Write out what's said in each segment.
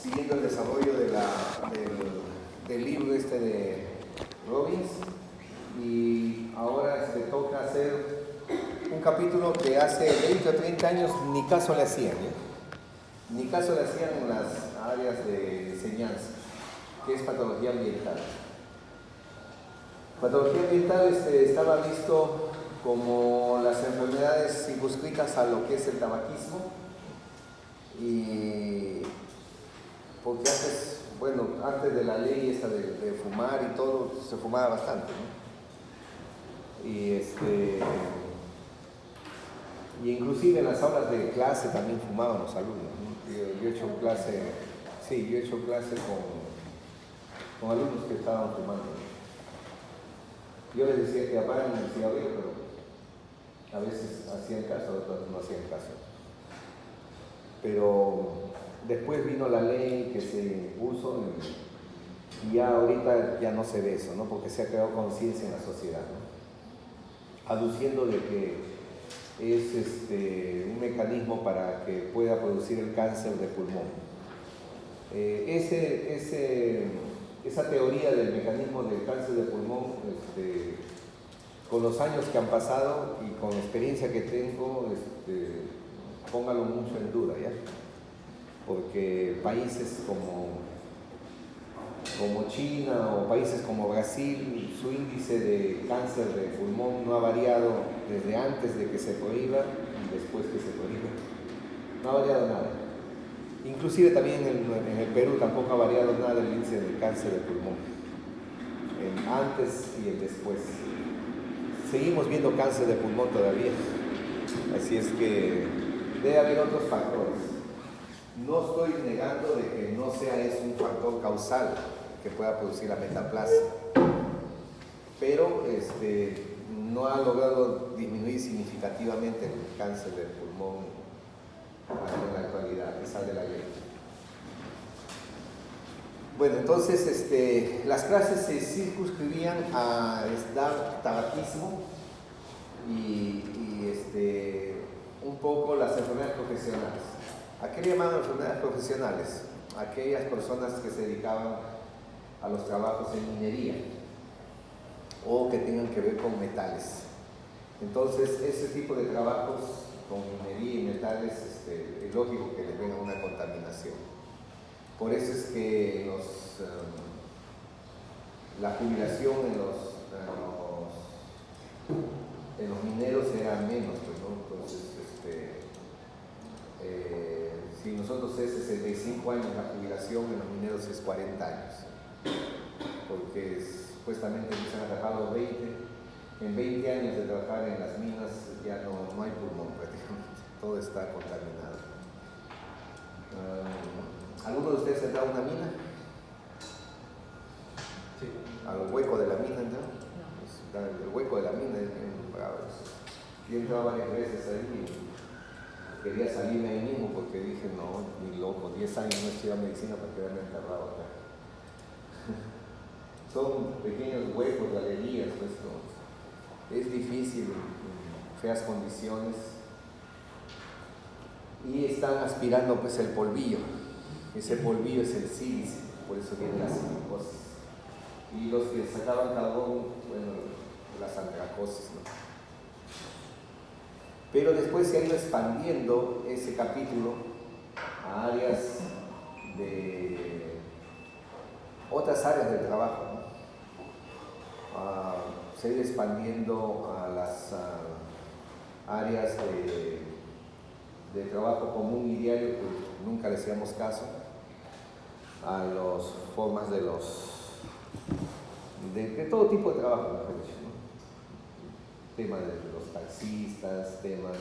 siguiendo el desarrollo del libro de Robbins, y ahora toca hacer un capítulo que hace 20 o 30 años ni caso le hacían, ni caso le hacían en las áreas de enseñanza, que es patología ambiental. Patología ambiental estaba visto como las enfermedades circunscritas a lo que es el tabaquismo, y porque antes de la ley esta de fumar y todo, se fumaba bastante, ¿no? Y inclusive en las aulas de clase también fumaban los alumnos, ¿no? Yo he hecho clase con alumnos que estaban fumando, ¿no? Yo les decía que apaguen el cigarrillo, pero a veces hacían caso, otros no hacían caso. Pero después vino la ley que se puso y ya ahorita ya no se ve eso, ¿no? Porque se ha creado conciencia en la sociedad, ¿no? Aduciendo de que es un mecanismo para que pueda producir el cáncer de pulmón. Esa teoría del mecanismo del cáncer de pulmón, con los años que han pasado y con la experiencia que tengo, póngalo mucho en duda, ¿ya? Porque países como China o países como Brasil, su índice de cáncer de pulmón no ha variado desde antes de que se prohíba y después que se prohíba. No ha variado nada. Inclusive también en el Perú tampoco ha variado nada el índice de cáncer de pulmón, el antes y el después. Seguimos viendo cáncer de pulmón todavía, así es que debe haber otros factores. No estoy negando de que no sea un factor causal que pueda producir la metaplasia, pero no ha logrado disminuir significativamente el cáncer del pulmón en la actualidad, a pesar de la ley. Bueno, entonces las clases se circunscribían a dar tabaquismo y un poco las enfermedades profesionales. ¿A qué le llamaban enfermedades profesionales? Aquellas personas que se dedicaban a los trabajos en minería o que tengan que ver con metales. Entonces, ese tipo de trabajos con minería y metales, es lógico que les venga una contaminación. Por eso es que la jubilación en los mineros era menos, ¿no? Entonces, si nosotros es 65 años la jubilación, en los mineros es 40 años, porque supuestamente empiezan a trabajar a los 20, en 20 años de trabajar en las minas ya no hay pulmón prácticamente, todo está contaminado. ¿Alguno de ustedes ha entrado a una mina? Sí. ¿Al hueco de la mina, no? El hueco de la mina es bien bravo. Yo he entrado varias veces ahí y quería salirme ahí mismo porque dije, no, ni loco, 10 años no he estudiado medicina para quedarme enterrado acá. Son pequeños huecos, galerías, pues, ¿no? Es difícil, en feas condiciones, y están aspirando pues el polvillo. Ese polvillo es el sílice, por eso viene la silicosis. Y los que sacaban carbón, las antracosis, ¿no? Pero después se ha ido expandiendo ese capítulo a áreas otras áreas del trabajo, ¿no? Se ha ido expandiendo a las áreas de trabajo común y diario, que nunca le hacíamos caso, a las formas de todo tipo de trabajo, mejor dicho, ¿no? Temas de los taxistas, temas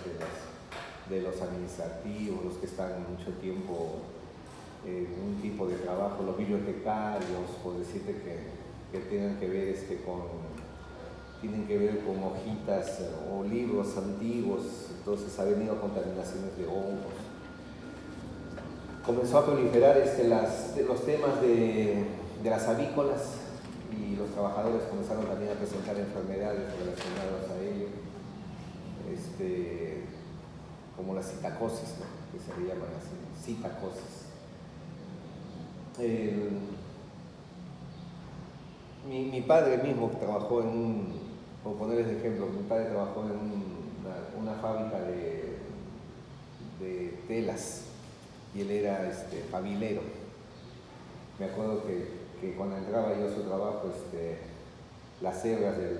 de los administrativos, los que están mucho tiempo en un tipo de trabajo, los bibliotecarios, por decirte que tengan que ver tienen que ver con hojitas o libros antiguos, entonces ha venido contaminaciones de hongos. Comenzó a proliferar los temas de las avícolas, y los trabajadores comenzaron también a presentar enfermedades relacionadas a ello, como la citacosis, ¿no? Que se le llaman así, citacosis. Mi padre mismo trabajó por ponerles de ejemplo, mi padre trabajó en una fábrica de telas y él era pabilero. Me acuerdo que cuando entraba yo a su trabajo, las hebras del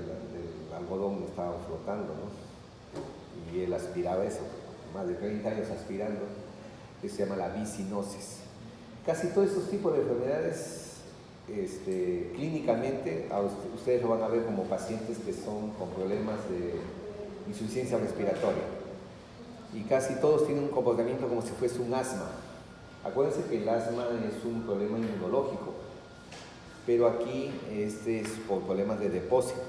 algodón estaban flotando, ¿no? Y él aspiraba eso, más de 30 años aspirando, que se llama la visinosis. Casi todos esos tipos de enfermedades, clínicamente, ustedes lo van a ver como pacientes que son con problemas de insuficiencia respiratoria. Y casi todos tienen un comportamiento como si fuese un asma. Acuérdense que el asma es un problema inmunológico, pero aquí es por problemas de depósito.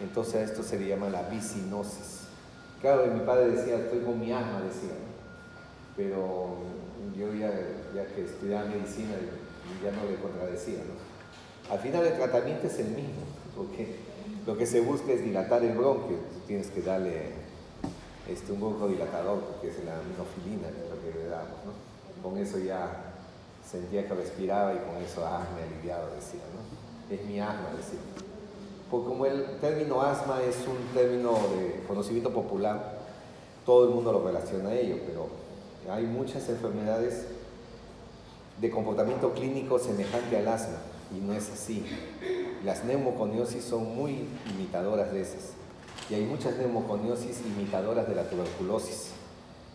Entonces a esto se le llama la visinosis. Claro, mi padre decía, estoy con mi asma, decía, ¿no? Pero yo ya que estudiaba medicina ya no le contradecía, ¿no? Al final el tratamiento es el mismo, porque lo que se busca es dilatar el bronquio. Tú tienes que darle un broncodilatador, porque es la aminofilina, que es lo que le damos, ¿no? Con eso ya sentía que respiraba y con eso, me he aliviado, decía, ¿no? Es mi asma, decía. Porque como el término asma es un término de conocimiento popular, todo el mundo lo relaciona a ello, pero hay muchas enfermedades de comportamiento clínico semejante al asma, y no es así. Las neumoconiosis son muy imitadoras de esas, y hay muchas neumoconiosis imitadoras de la tuberculosis.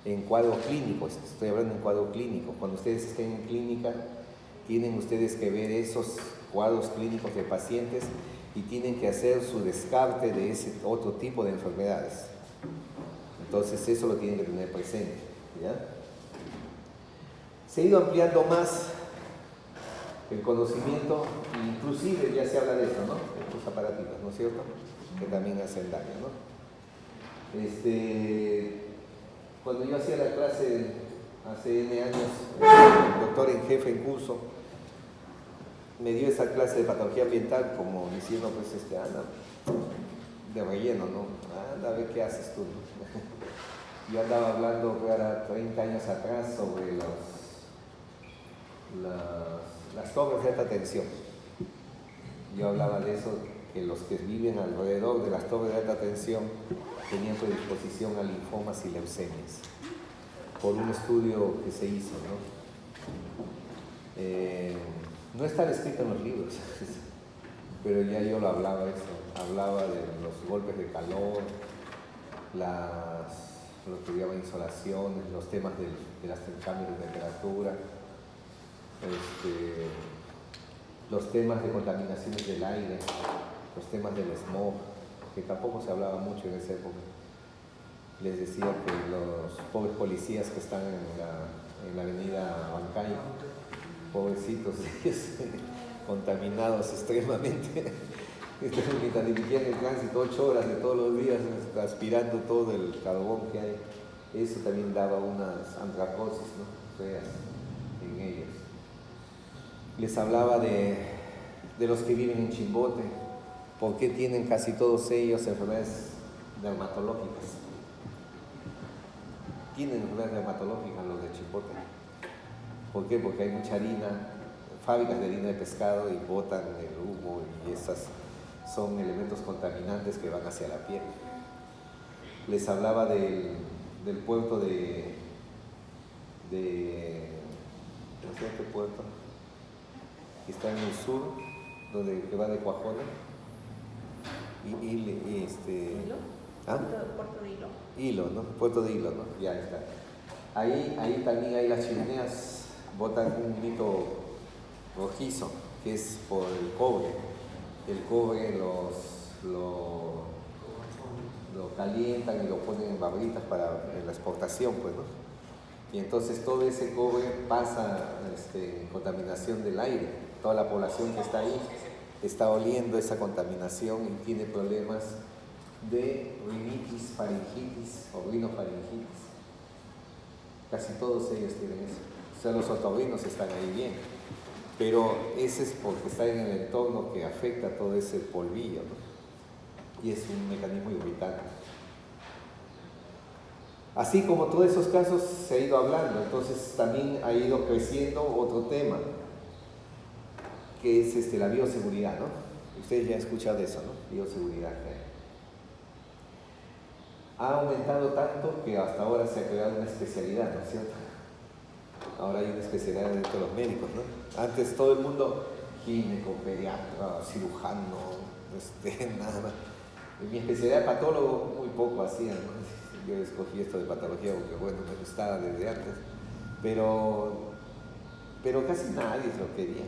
En cuadro clínico, estoy hablando en cuadro clínico. Cuando ustedes estén en clínica, tienen ustedes que ver esos cuadros clínicos de pacientes y tienen que hacer su descarte de ese otro tipo de enfermedades. Entonces eso lo tienen que tener presente, ¿ya? Se ha ido ampliando más el conocimiento, inclusive ya se habla de esto, ¿no? Estos aparatitos, ¿no es cierto? Que también hacen daño, ¿no? Cuando yo hacía la clase hace N años, el doctor en jefe en curso me dio esa clase de patología ambiental como diciendo, pues, anda, de relleno, ¿no? Anda, a ver qué haces tú, ¿no? Yo andaba hablando, ahora 30 años atrás, sobre las torres de alta tensión. Yo hablaba de eso, que los que viven alrededor de las torres de alta tensión tenían predisposición a linfomas y leucemias, por un estudio que se hizo, ¿no? No estaba escrito en los libros, pero ya yo lo hablaba eso, hablaba de los golpes de calor, lo que llaman insolaciones, los temas de los cambios de temperatura, los temas de contaminaciones del aire, los temas del smog, que tampoco se hablaba mucho en esa época. Les decía que los pobres policías que están en la avenida Bancay, pobrecitos, contaminados extremadamente, mientras dirigían el tránsito 8 horas de todos los días, aspirando todo el carbón que hay. Eso también daba unas antracosis, ¿no? Feas en ellos. Les hablaba de los que viven en Chimbote, por qué tienen casi todos ellos enfermedades dermatológicas. Tienen enfermedades dermatológicas los de Chimbote. ¿Por qué? Porque hay mucha harina, fábricas de harina de pescado, y botan el humo, y esas son elementos contaminantes que van hacia la piel. Les hablaba del puerto de ¿no sé qué puerto? Que está en el sur, que va de Cuajone. ¿Hilo? ¿Ah? Puerto de Hilo. Hilo, ¿no? Puerto de Hilo, ¿no? Ya está. Ahí también hay las chimeneas, botan un mito rojizo, que es por el cobre. El cobre lo calientan y lo ponen en barritas para la exportación, pues, ¿no? Y entonces todo ese cobre pasa en contaminación del aire. Toda la población que está ahí está oliendo esa contaminación y tiene problemas de rinitis, faringitis o rinofaringitis. Casi todos ellos tienen eso. O sea, los otorrinos están ahí bien, pero ese es porque está en el entorno que afecta todo ese polvillo, ¿no? Y es un mecanismo irritante. Así como todos esos casos se ha ido hablando, entonces también ha ido creciendo otro tema, que es la bioseguridad, ¿no? Ustedes ya han escuchado de eso, ¿no? Bioseguridad. Ha aumentado tanto que hasta ahora se ha creado una especialidad, ¿no es cierto? Ahora hay una especialidad dentro de los médicos, ¿no? Antes todo el mundo, gineco, pediatra, cirujano, nada más. En mi especialidad de patólogo muy poco hacía, ¿no? Yo escogí esto de patología porque, bueno, me gustaba desde antes, pero casi nadie lo quería.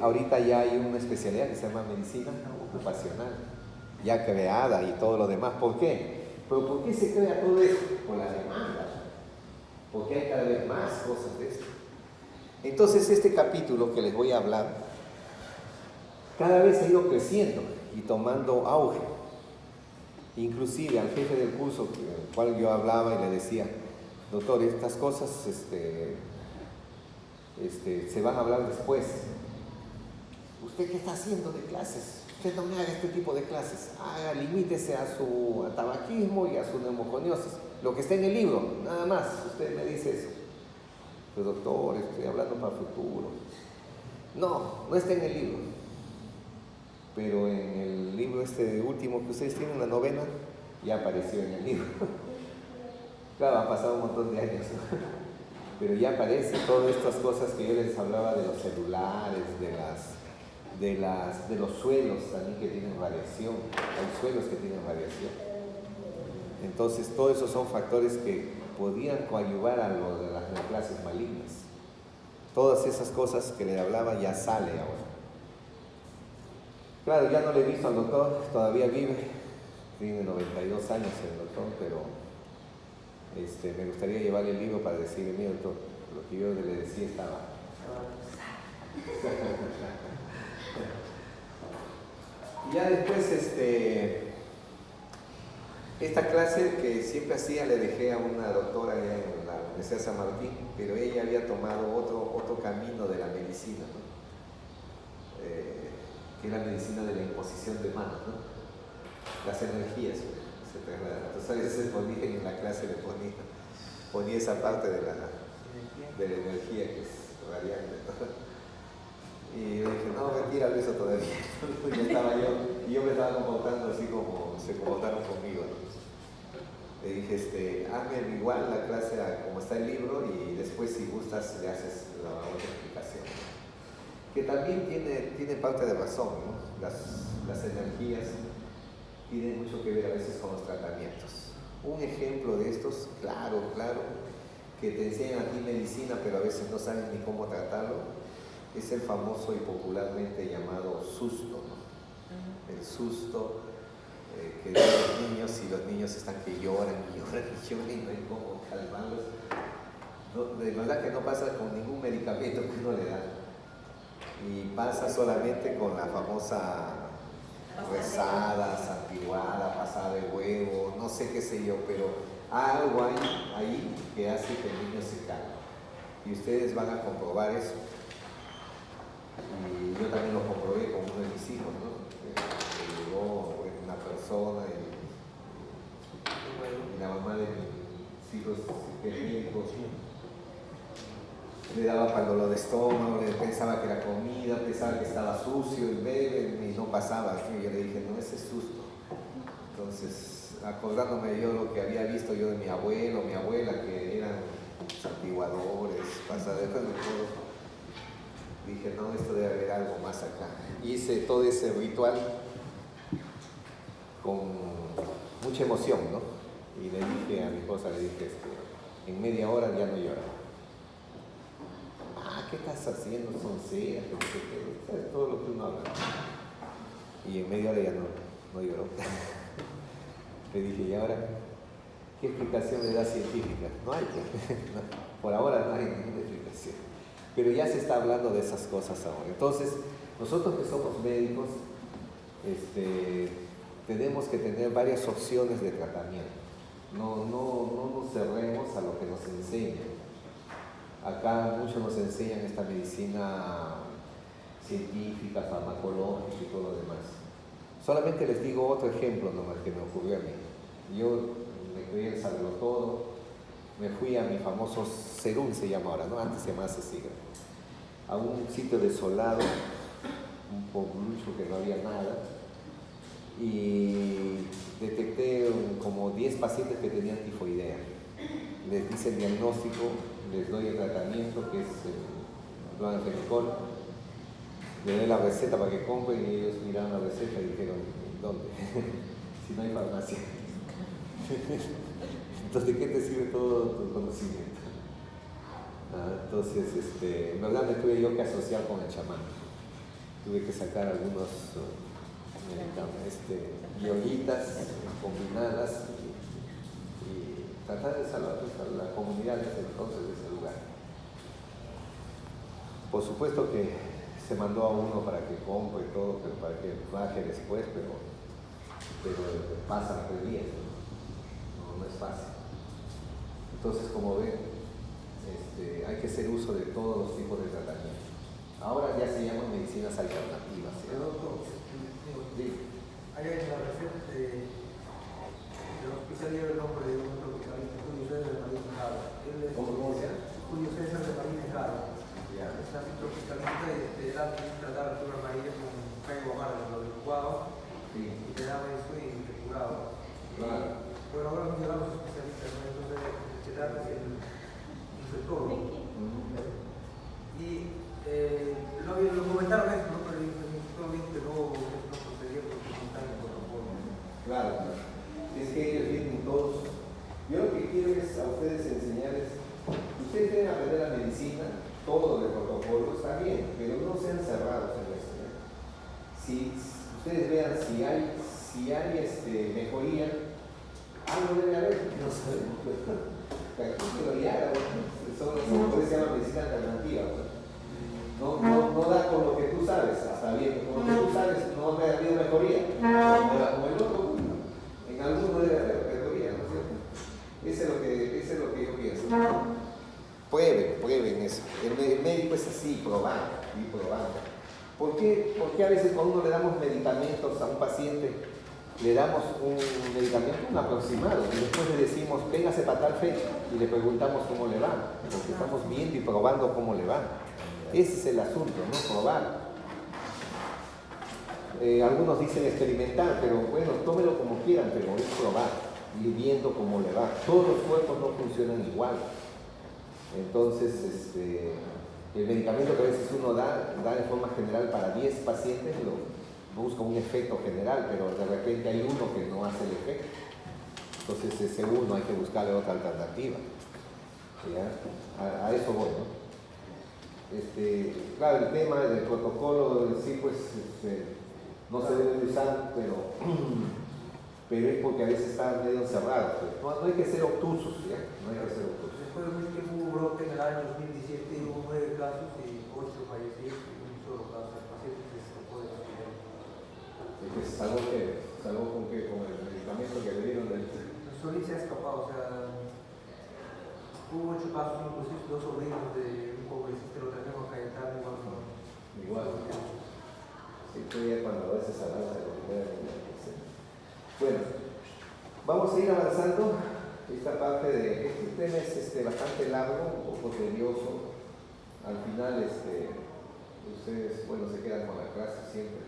Ahorita ya hay una especialidad que se llama medicina ocupacional, ya creada y todo lo demás. ¿Por qué? ¿Pero por qué se crea todo esto? Por la demanda. Porque hay cada vez más cosas de esto. Entonces este capítulo que les voy a hablar cada vez ha ido creciendo y tomando auge. Inclusive al jefe del curso, con el cual yo hablaba y le decía, doctor, estas cosas se van a hablar después. ¿Usted qué está haciendo de clases? Usted no me haga este tipo de clases. Limítese a su tabaquismo y a su neumoconiosis. Lo que está en el libro, nada más. Usted me dice eso. Pero doctor, estoy hablando para el futuro. No está en el libro. Pero en el libro último que ustedes tienen, la novena, ya apareció en el libro. Claro, ha pasado un montón de años, ¿no? Pero ya aparece todas estas cosas que yo les hablaba de los celulares, de los suelos también que tienen radiación. Hay suelos que tienen radiación. Entonces, todos esos son factores que podían coadyuvar a lo de las neoplasias malignas. Todas esas cosas que le hablaba ya sale ahora. Claro, ya no le he visto al doctor, todavía vive, tiene 92 años el doctor, pero me gustaría llevarle el libro para decirle, mira doctor, lo que yo le decía estaba. Y ya después, esta clase que siempre hacía le dejé a una doctora allá en la Universidad de San Martín, pero ella había tomado otro camino de la medicina, ¿no? Que es la medicina de la imposición de manos, ¿no? Las energías se trasladan. Entonces a veces en la clase le ponía esa parte de la energía que es radiante, ¿no? Y yo dije, no, mentira, eso todavía. Y yo me estaba comportando así como se comportaron conmigo, ¿no? Le dije, hazme igual la clase como está el libro y después si gustas le haces la otra explicación. Que también tiene parte de razón, ¿no? Las energías tienen mucho que ver a veces con los tratamientos. Un ejemplo de estos, claro, que te enseñan a ti medicina pero a veces no saben ni cómo tratarlo, es el famoso y popularmente llamado susto, ¿no? El susto que dan los niños y los niños están que lloran y no hay cómo calmarlos. No, de verdad que no pasa con ningún medicamento que uno le da. Y pasa solamente con la famosa rezada, santiguada, pasada de huevo, no sé qué sé yo, pero algo hay ahí que hace que el niño se calme. Y ustedes van a comprobar eso. Y yo también lo comprobé con uno de mis hijos, ¿no? Llegó una persona y la mamá de mis hijos, que es médico, le daba para el dolor de estómago, pensaba que era comida, pensaba que estaba sucio y bebe y no pasaba. Y yo le dije, no, ese es susto. Entonces, acordándome yo lo que había visto yo de mi abuelo, mi abuela, que eran santiguadores, pasaderos de todo, dije, no, esto debe haber algo más acá. Hice todo ese ritual con mucha emoción, ¿no? Y le dije a mi esposa, en media hora ya no llora. ¿Qué estás haciendo? Son ceras, ¿sabes? Todo lo que uno habla. Y en media hora ya no lloró. Le dije, ¿y ahora qué explicación le da científica? No hay. No, por ahora no hay ninguna explicación. Pero ya se está hablando de esas cosas ahora. Entonces, nosotros que somos médicos, tenemos que tener varias opciones de tratamiento. No nos cerremos a lo que nos enseñan. Acá muchos nos enseñan esta medicina científica, farmacológica y todo lo demás. Solamente les digo otro ejemplo nomás que me ocurrió a mí. Yo me creí el todo. Me fui a mi famoso Serún, se llama ahora, ¿no? Antes se llamaba Cecilia, a un sitio desolado, un pueblucho que no había nada, y detecté como 10 pacientes que tenían tifoidea. Les hice el diagnóstico, les doy el tratamiento que es el Duanafenicol, le doy la receta para que compren y ellos miraron la receta y dijeron, ¿dónde? Si no hay farmacia. Entonces, ¿de qué te sirve todo tu conocimiento? Entonces, en verdad me tuve yo que asociar con el chamán. Tuve que sacar algunos yoguitas combinadas y tratar de salvar a la comunidad desde entonces, de ese lugar. Por supuesto que se mandó a uno para que compre y todo, pero para que baje después, pero pasan 3 días, no es fácil. Entonces, como ven, hay que hacer uso de todos los tipos de tratamiento. Ahora ya se llaman medicinas alternativas. ¿Sí? Hay en la receta de la especialidad del nombre de un tropicalista, Julio César de Marín Jaro. ¿Cómo se llama? Julio César de Marín Jaro. Ya. Es un tropicalista y él antes de tratar la fiebre amarilla con caigo amargo, lo licuaba y te daba eso y te curaba. Claro. Bueno, ahora nos llegan los especialistas, ¿no? Entonces te dan el infectólogo. Y lo comentaron esto, ¿no? Pero el infectólogo dijo que no procedía porque no está en el protocolo. Claro, es que ellos vienen todos. Yo lo que quiero es a ustedes enseñarles, ustedes deben aprender la medicina, todo el protocolo está bien, pero no sean cerrados en eso. Si ustedes vean si hay mejoría, algo debe haber, no sabemos. Practíquenlo y háganlo. Por eso se llama medicina alternativa. No da con lo que tú sabes, hasta bien, con lo que tú sabes no ha habido mejoría. Como el otro, en alguno debe haber mejoría, ¿no es cierto? Eso es lo que yo pienso. Prueben eso. El médico es así, probando y probando. ¿Por qué a veces cuando uno le damos medicamentos a un paciente, le damos un medicamento, un aproximado, y después le decimos, véngase para tal fecha, y le preguntamos cómo le va? Porque estamos viendo y probando cómo le va. Ese es el asunto, ¿no? Probar. Algunos dicen experimentar, pero bueno, tómelo como quieran, pero es probar, y viendo cómo le va. Todos los cuerpos no funcionan igual. Entonces, el medicamento que a veces uno da de forma general para 10 pacientes, busca un efecto general, pero de repente hay uno que no hace el efecto. Entonces ese uno hay que buscarle otra alternativa. ¿Ya? A eso voy, ¿no? Claro, el tema del protocolo en sí, pues, no se debe usar, pero es porque a veces está medio encerrado. Pues. No hay que ser obtusos, ¿ya? No hay que ser obtusos. Después de que hubo un brote en el año 2017, hubo 9 casos y 8 fallecidos y un solo caso de pacientes que se escapó de la ciudad. Pues salvo con el medicamento que le dieron del... Solís se ha escapado, o sea, hubo 8 casos, inclusive 2 sobrinos de un congresista, lo trajeron a Cayetano Igual. Sí, fue ya cuando a veces avanza la primera. Bueno, vamos a ir avanzando. Esta parte de este tema es bastante largo, un poco tedioso. Al final, ustedes, bueno, se quedan con la clase siempre.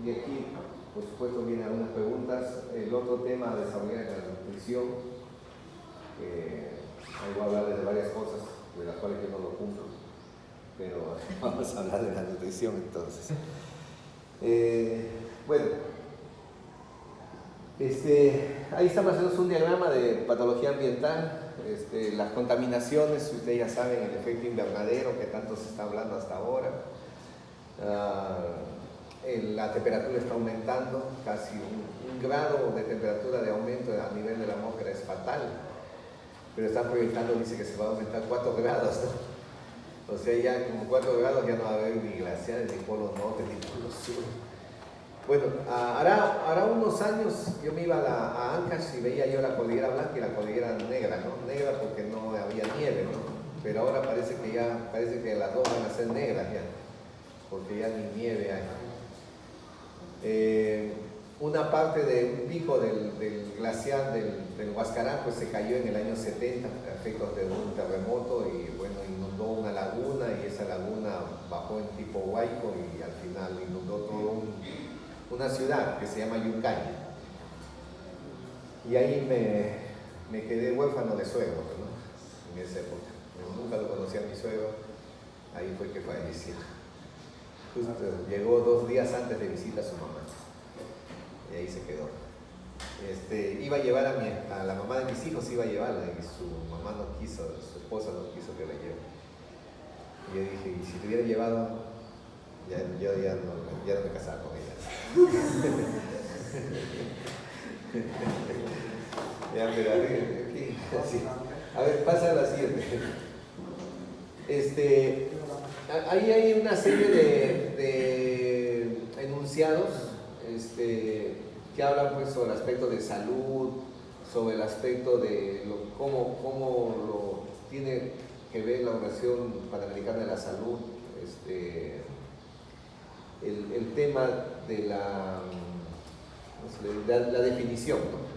Y aquí, por supuesto, vienen algunas preguntas. El otro tema a desarrollar es la nutrición. Ahí voy a hablar de varias cosas, de las cuales yo no lo cumplo. Pero vamos a hablar de la nutrición entonces. Bueno, ahí está más o menos un diagrama de patología ambiental, las contaminaciones, ustedes ya saben el efecto invernadero que tanto se está hablando hasta ahora. La temperatura está aumentando, casi un grado de temperatura de aumento a nivel de la atmósfera es fatal, pero están proyectando, dice que se va a aumentar 4 grados, ¿no? O sea, ya como 4 grados ya no va a haber ni glaciares, ni polo norte, ni polo sur. Bueno, hará unos años yo me iba a Ancash y veía yo la cordillera blanca y la cordillera negra, ¿no? Negra porque no había nieve, ¿no? Pero ahora parece que las dos van a ser negras ya, porque ya ni nieve hay. una parte de un pico del glaciar del Huascarán pues se cayó en el año 70 a efectos de un terremoto y bueno, inundó una laguna y esa laguna bajó en tipo Huayco y al final inundó toda una ciudad que se llama Yuncay. Y ahí me quedé huérfano de suegro, ¿no? En esa época. Yo nunca lo conocí a mi suegro, ahí fue que falleció. Justo llegó 2 días antes de visita a su mamá. Y ahí se quedó. Iba a llevar a la mamá de mis hijos, iba a llevarla, y su mamá no quiso, su esposa no quiso que la lleve. Y yo dije, y si te hubiera llevado, yo ya no me casaba con ella. Ya, pero aquí, sí. A ver, pasa a la siguiente. Ahí hay una serie de enunciados que hablan pues sobre el aspecto de salud, sobre el aspecto de cómo lo tiene que ver la Organización Panamericana de la Salud, el tema de la definición, ¿no?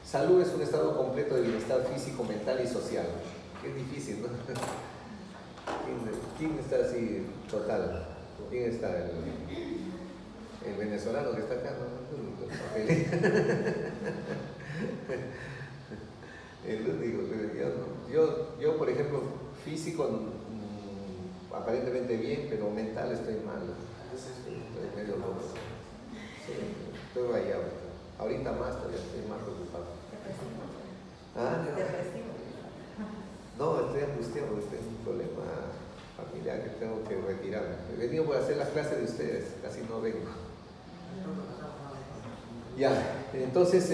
Salud es un estado completo de bienestar físico, mental y social. Qué difícil, ¿no? ¿Quién está así total? ¿Quién está? El venezolano que está acá, ¿no? El único, yo por ejemplo, físico aparentemente bien, pero mental estoy mal. Estoy medio loco. Sí, estoy rayado. Ahorita más, todavía estoy más preocupado. ¿Ah? Depresivo. No, estoy angustiado porque tengo un problema familiar que tengo que retirarme. He venido por hacer las clases de ustedes, casi no vengo. Ya, entonces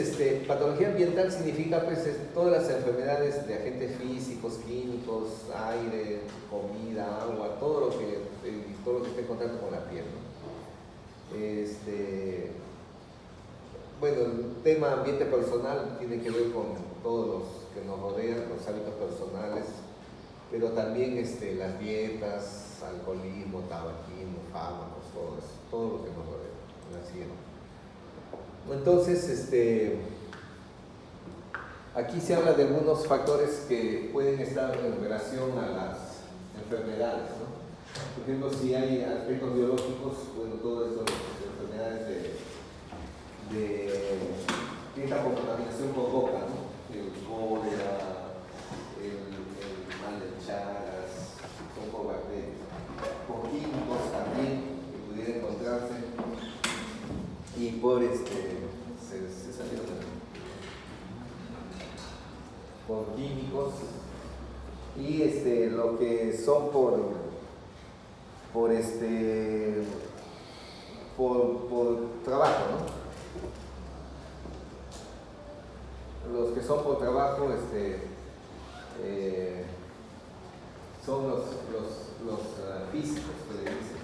patología ambiental significa pues todas las enfermedades de agentes físicos, químicos, aire, comida, agua, todo lo que esté en contacto con la piel, ¿no? Bueno, el tema ambiente personal tiene que ver con todos los que nos rodean, los hábitos personales, pero también las dietas, alcoholismo, tabaquismo, fármacos, todo lo que nos rodea, la siguiente. Entonces, aquí se habla de algunos factores que pueden estar en relación a las enfermedades, ¿no? Por ejemplo, si hay aspectos biológicos, bueno, todo esto, enfermedades que esta contaminación provoca, ¿no? El cólera, el mal de Chagas, son por bacterias, por químicos también que pudiera encontrarse y por se salió por químicos y lo que son por trabajo, ¿no? Los que son por trabajo son los físicos que le dicen.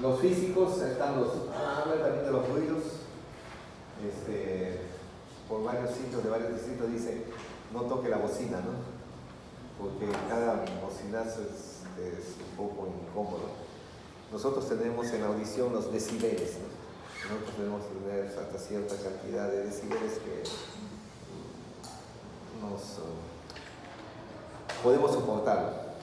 Los físicos están hablan también de los ruidos, por varios sitios, de varios distritos dice no toque la bocina, ¿no? Porque cada bocinazo es un poco incómodo. Nosotros tenemos en audición los decibeles, ¿no? Nosotros tenemos hasta cierta cantidad de decibeles que nos podemos soportar.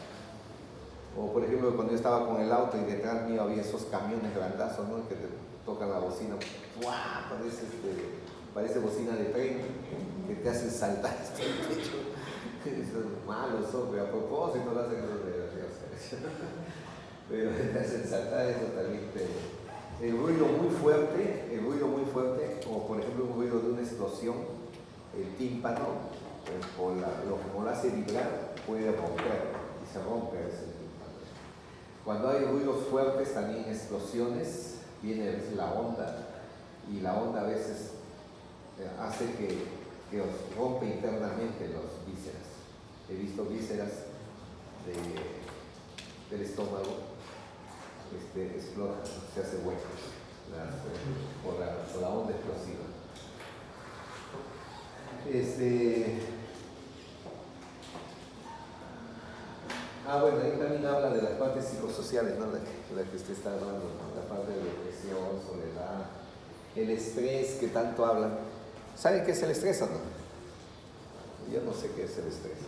O por ejemplo, cuando yo estaba con el auto y detrás mío había esos camiones grandazos, ¿no? Que te tocan la bocina, ¡guau! Parece bocina de tren que te hacen saltar hasta el techo. Son malos, hombre, a propósito lo hacen los de pero te hacen saltar, eso también el ruido muy fuerte, o por ejemplo un ruido de una explosión, el tímpano, como lo hace vibrar, puede romper y se rompe ese tímpano. Cuando hay ruidos fuertes, también explosiones, viene a veces la onda, y la onda a veces hace que os rompe internamente los vísceras. He visto vísceras del estómago explotan, se hace hueco por la onda explosiva. Bueno, ahí también habla de las partes psicosociales, ¿no? La que usted está hablando, ¿no? La parte de depresión, soledad, el estrés que tanto hablan. ¿Saben qué es el estrés o no? Yo no sé qué es el estrés.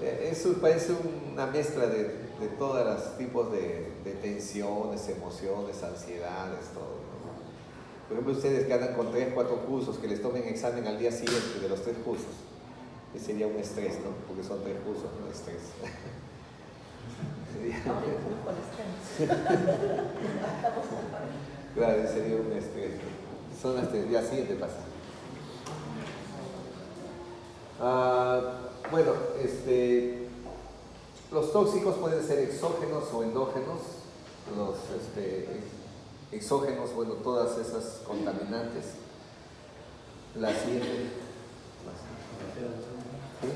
Eso parece una mezcla de todos los tipos de tensiones, emociones, ansiedades, todo, ¿no? Por ejemplo, ustedes que andan con 3, 4 cursos, que les tomen examen al día siguiente de los 3 cursos, ese sería un estrés, ¿no? Porque son 3 cursos, no estrés. Claro, ese sería un estrés. Son hasta el día siguiente pasa. Bueno, los tóxicos pueden ser exógenos o endógenos. Los exógenos, bueno, todas esas contaminantes. La siguiente. ¿Sí?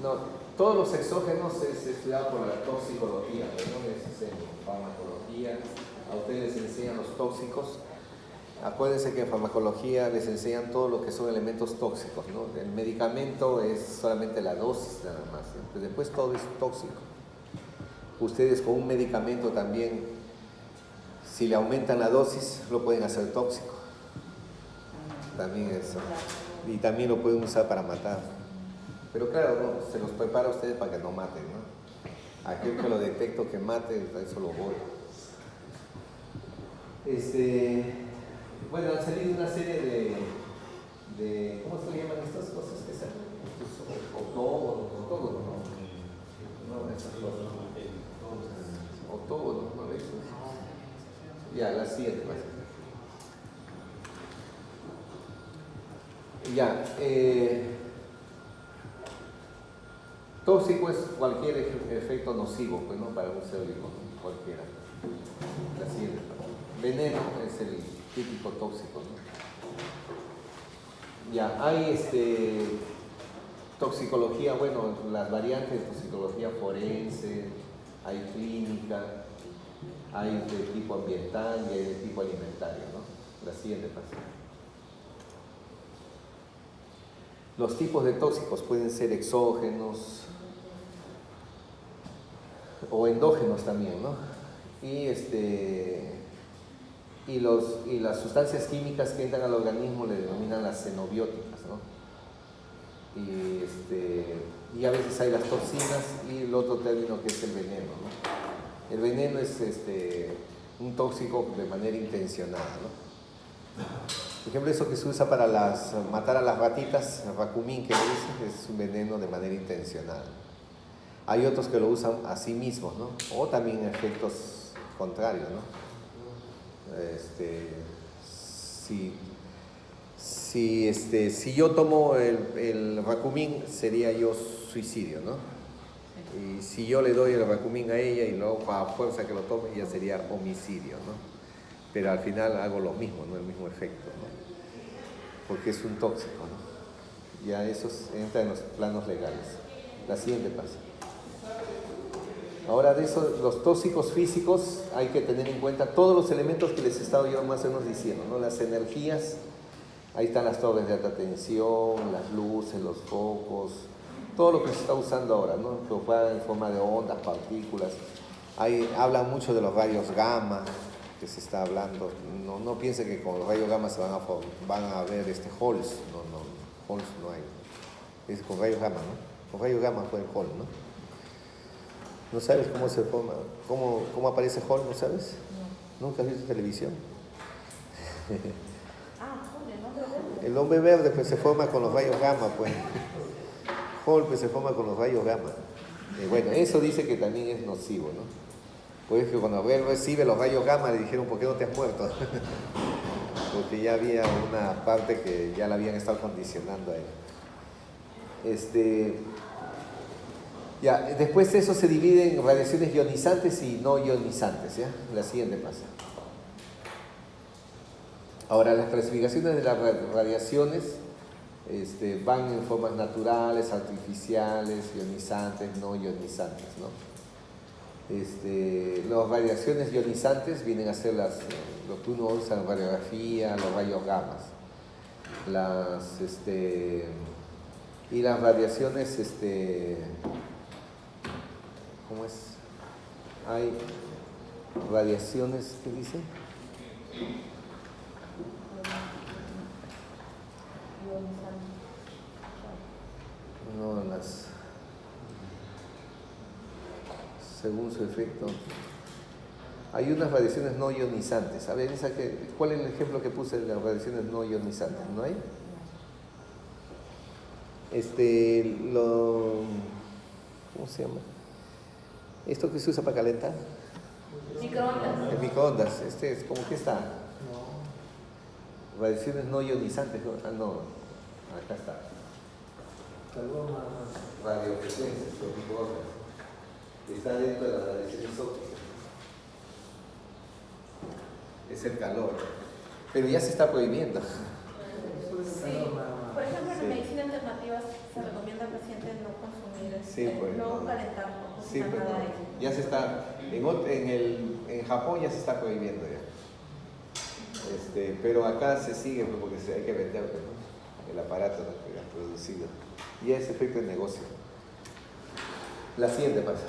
No, todos los exógenos es estudiado por la toxicología, ¿no? Es en farmacología. A ustedes les enseñan los tóxicos. Acuérdense que en farmacología les enseñan todo lo que son elementos tóxicos, ¿no? El medicamento es solamente la dosis nada más, ¿no? Después todo es tóxico. Ustedes con un medicamento también, si le aumentan la dosis, lo pueden hacer tóxico. También eso. Y también lo pueden usar para matar. Pero claro, ¿no? Se los prepara a ustedes para que no maten, ¿no? Aquel que lo detecto que mate, eso lo voy. Bueno, han salido una serie de ¿cómo se le llaman estas cosas que salen? Octógonos, no, esas cosas. Octógonos, ¿no ves? Ya, las 7 más. Ya, tóxico es cualquier efecto nocivo, pues, ¿no? Para un ser vivo, ¿no? Cualquiera. La siguiente. Veneno es el típico tóxico, ¿no? Ya, hay toxicología, bueno, las variantes de toxicología forense, hay clínica, hay de tipo ambiental y hay de tipo alimentario, ¿no? La siguiente página. Los tipos de tóxicos pueden ser exógenos o endógenos también, ¿no? Y las sustancias químicas que entran al organismo le denominan las xenobióticas, ¿no? Y a veces hay las toxinas y el otro término que es el veneno, ¿no? El veneno es un tóxico de manera intencionada, ¿no? Por ejemplo, eso que se usa para matar a las ratitas, el racumín que le dicen, es un veneno de manera intencionada. Hay otros que lo usan a sí mismos, ¿no? O también efectos contrarios, ¿no? Si yo tomo el racumín, sería yo suicidio, ¿no? Y si yo le doy el racumín a ella y luego a fuerza que lo tome, ya sería homicidio, ¿no? Pero al final hago lo mismo, ¿no? El mismo efecto, ¿no? Porque es un tóxico, ¿no? Ya eso entra en los planos legales. La siguiente pasa. Ahora de eso, los tóxicos físicos, hay que tener en cuenta todos los elementos que les he estado yo más o menos diciendo, ¿no? Las energías, ahí están las torres de alta tensión, las luces, los focos, todo lo que se está usando ahora, ¿no? Que va en forma de ondas, partículas. Ahí hablan mucho de los rayos gamma, que se está hablando. No piense que con los rayos gamma van a ver holes. No, holes no hay. Es con rayos gamma, ¿no? Con rayos gamma fue el hole, ¿no? ¿No sabes cómo se forma? ¿Cómo aparece hole? ¿No sabes? No. ¿Nunca has visto televisión? El hombre verde pues se forma con los rayos gamma, pues. Hole pues se forma con los rayos gamma. Bueno, eso dice que también es nocivo, ¿no? Pues que cuando él recibe los rayos gamma le dijeron, ¿por qué no te has muerto? Porque ya había una parte que ya la habían estado condicionando a él. Ya, después eso se divide en radiaciones ionizantes y no ionizantes, ¿ya? La siguiente pasa. Ahora, las clasificaciones de las radiaciones van en formas naturales, artificiales, ionizantes, no ionizantes, ¿no? Las radiaciones ionizantes vienen a ser lo que uno usa en radiografía, los rayos gamma. Y las radiaciones, ¿cómo es? Radiaciones, ¿qué dice? No, según su efecto. Hay unas radiaciones no ionizantes. A ver, ¿cuál es el ejemplo que puse de las radiaciones no ionizantes? ¿No hay? ¿Cómo se llama? ¿Esto que se usa para calentar? Microondas. El microondas. Es como que está. Radiaciones no ionizantes. No, acá está. Radiofrecuencias o microondas. Está dentro de las radiaciones ópticas. Es el calor. Pero ya se está prohibiendo. Sí. Por ejemplo, en medicina alternativa se recomienda al paciente no consumir, no calentar, no cocinar nada de eso. Ya se está, en Japón ya se está prohibiendo ya. Pero acá se sigue porque hay que vender, ¿no? El aparato, ¿no?, que ha producido. Y es efecto de negocio. La siguiente pasa.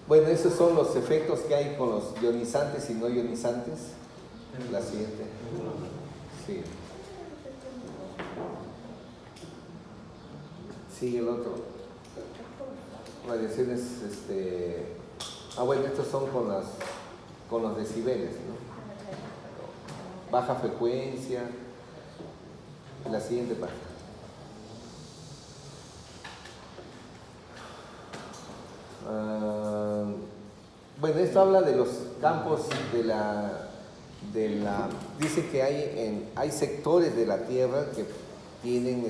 Bueno, esos son los efectos que hay con los ionizantes y no ionizantes. La siguiente. Sí. Sigue el otro. Radiaciones, bueno, estos son con los decibeles, ¿no? Baja frecuencia. La siguiente parte. Bueno, esto habla de los campos dice que hay sectores de la Tierra que tienen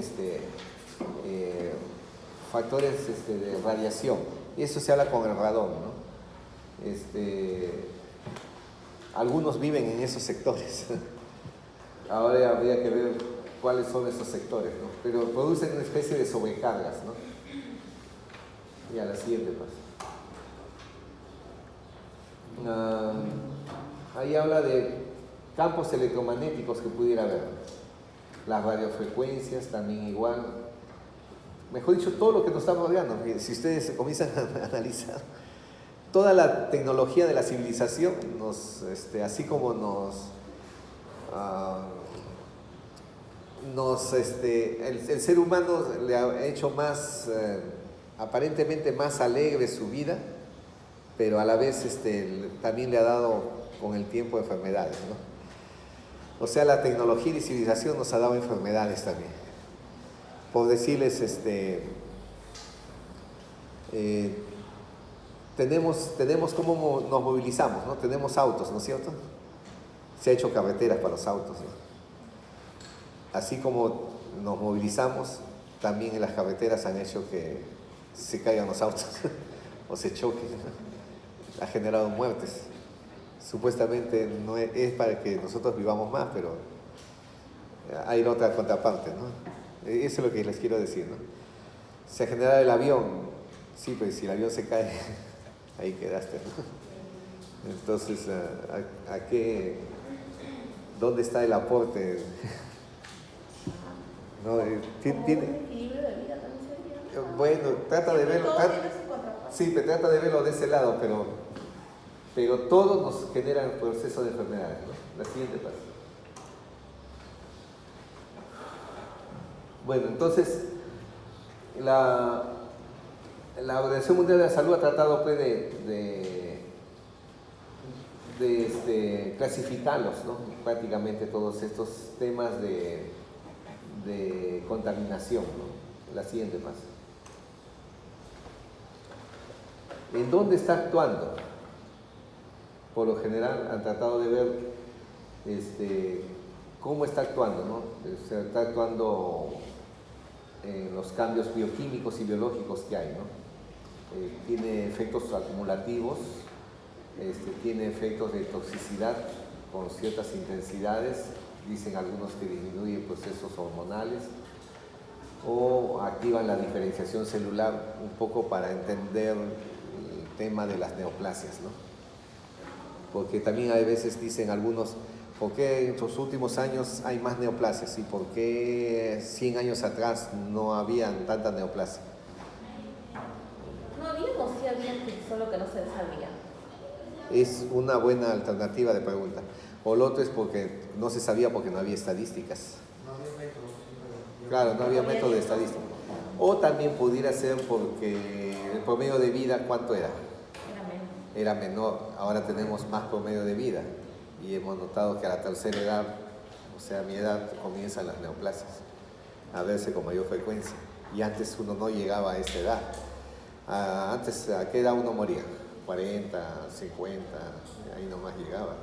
factores de radiación, y eso se habla con el radón, ¿no? Algunos viven en esos sectores. Ahora habría que ver cuáles son esos sectores, ¿no? Pero producen una especie de sobrecargas, ¿no? Y a la siguiente paso. Ahí habla de campos electromagnéticos que pudiera haber. Las radiofrecuencias también igual. Mejor dicho, todo lo que nos está rodeando. Si ustedes se comienzan a analizar, toda la tecnología de la civilización, así como el ser humano le ha hecho más, aparentemente más alegre su vida, pero a la vez también le ha dado con el tiempo enfermedades, ¿no? O sea, la tecnología y la civilización nos ha dado enfermedades también. Por decirles, tenemos cómo nos movilizamos, ¿no? Tenemos autos, ¿no es cierto? Se ha hecho carreteras para los autos, ¿no? Así como nos movilizamos, también en las carreteras han hecho que se caigan los autos o se choquen, ¿no? Ha generado muertes. Supuestamente no es para que nosotros vivamos más, pero hay la otra contraparte, ¿no? Eso es lo que les quiero decir, ¿no? Se ha generado el avión, sí, pues si el avión se cae, ahí quedaste, ¿no? Entonces, ¿dónde está el aporte? ¿No? ¿Tiene? Equilibrio de vida también sería. Bueno, trata de verlo. Sí, pero trata de verlo de ese lado, pero todo nos genera el proceso de enfermedades, ¿no? La siguiente parte. Bueno, entonces, la Organización Mundial de la Salud ha tratado pues, de clasificarlos, ¿no? Prácticamente todos estos temas de contaminación, ¿no? La siguiente más. ¿En dónde está actuando? Por lo general han tratado de ver cómo está actuando, ¿no? Se está actuando en los cambios bioquímicos y biológicos que hay, ¿no? Tiene efectos acumulativos, tiene efectos de toxicidad con ciertas intensidades, dicen algunos que disminuyen procesos hormonales o activan la diferenciación celular un poco para entender el tema de las neoplasias, ¿no? Porque también a veces dicen algunos, ¿por qué en los últimos años hay más neoplasias? ¿Y por qué 100 años atrás no habían tanta neoplasia? No había o sí había, solo que no se sabía. Es una buena alternativa de pregunta. O lo otro es porque no se sabía porque no había estadísticas. No había método. Claro, no había método de estadística. O también pudiera ser porque el promedio de vida, ¿cuánto era? Era menor. Ahora tenemos más promedio de vida. Y hemos notado que a la tercera edad, o sea, a mi edad, comienzan las neoplasias a verse con mayor frecuencia. Y antes uno no llegaba a esa edad. Antes, ¿a qué edad uno moría? 40, 50, ahí nomás llegaba.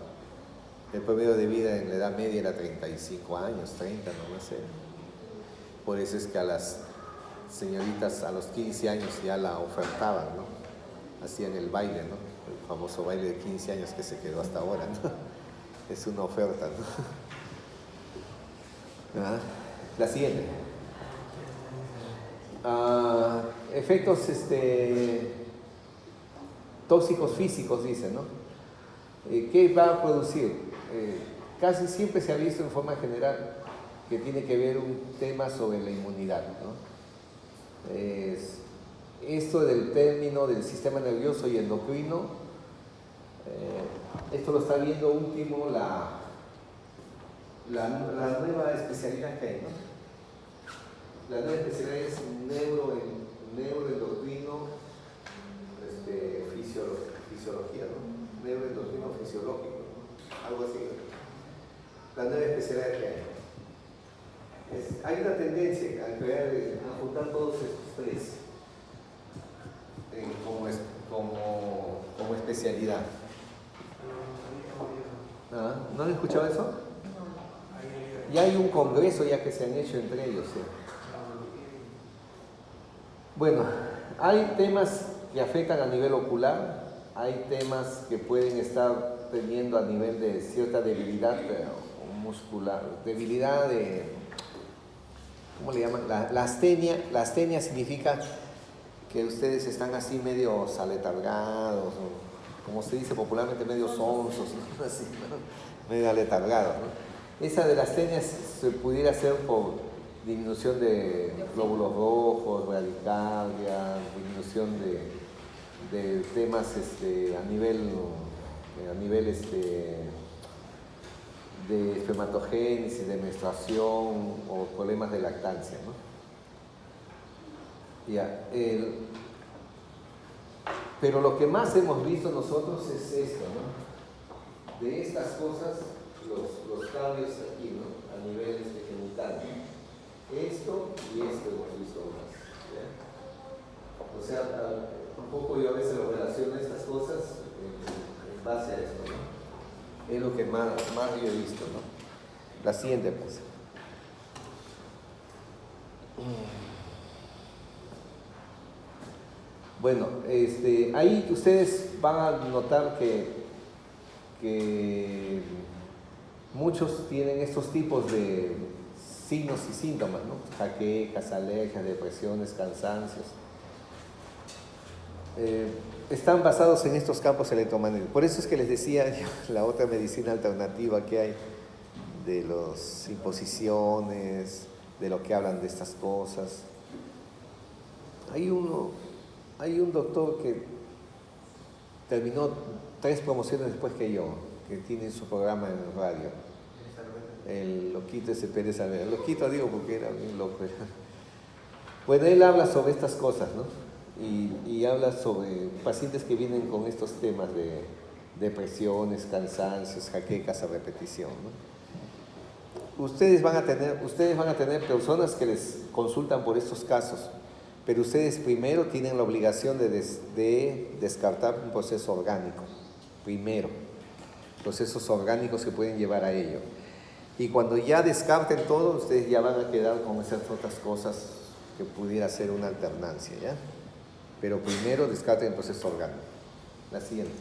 El promedio de vida en la edad media era 35 años, 30 nomás era. Por eso es que a las señoritas a los 15 años ya la ofertaban, ¿no? Hacían el baile, ¿no? El famoso baile de 15 años que se quedó hasta ahora, ¿no? Es una oferta, ¿no? La siguiente. Efectos tóxicos físicos, dicen, ¿no? ¿Qué va a producir? Casi siempre se ha visto en forma general que tiene que ver un tema sobre la inmunidad, ¿no? Esto del término del sistema nervioso y endocrino, esto lo está viendo último la nueva especialidad que hay, ¿no? La nueva especialidad es neuroendocrino fisiología, ¿no? Neuroendocrino fisiológico, ¿no? Algo así, ¿no? La nueva especialidad que hay. Hay una tendencia a juntar todos estos tres como especialidad. ¿No han escuchado eso? No. Ya hay un congreso ya que se han hecho entre ellos. ¿Sí? Bueno, hay temas que afectan a nivel ocular, hay temas que pueden estar teniendo a nivel de cierta debilidad muscular, debilidad de, ¿cómo le llaman? La astenia. La astenia significa que ustedes están así medio aletargados, o, como se dice popularmente, medio sonsos, ¿no? Así, ¿no? Medio aletargados, ¿no? Esa de la astenia se pudiera hacer por disminución de glóbulos rojos, bradicardia, disminución de temas a nivel de espermatogénesis, de menstruación o problemas de lactancia, ¿no? Ya, pero lo que más hemos visto nosotros es esto, ¿no? De estas cosas, los cambios aquí, ¿no? A nivel genital. Esto y esto hemos visto más, ¿ya? O sea, un poco yo a veces lo relaciono estas cosas en base a esto, ¿no? Es lo que más yo he visto, ¿no? La siguiente, pues. Bueno, ahí ustedes van a notar que muchos tienen estos tipos de signos y síntomas, ¿no? Jaquecas, alergias, depresiones, cansancios. Están basados en estos campos electromagnéticos. Por eso es que les decía la otra medicina alternativa que hay, de las imposiciones, de lo que hablan de estas cosas. Hay un doctor que terminó 3 promociones después que yo, que tiene su programa en radio. El loquito ese Pérez Alberto. El loquito digo porque era bien loco. Bueno, él habla sobre estas cosas, ¿no? Y habla sobre pacientes que vienen con estos temas de depresiones, cansancios, jaquecas a repetición, ¿no? Ustedes van a tener personas que les consultan por estos casos, pero ustedes primero tienen la obligación de descartar un proceso orgánico, primero, procesos orgánicos que pueden llevar a ello. Y cuando ya descarten todo, ustedes ya van a quedar con esas otras cosas que pudiera ser una alternancia, ¿ya? Pero primero descarten el proceso orgánico. La siguiente.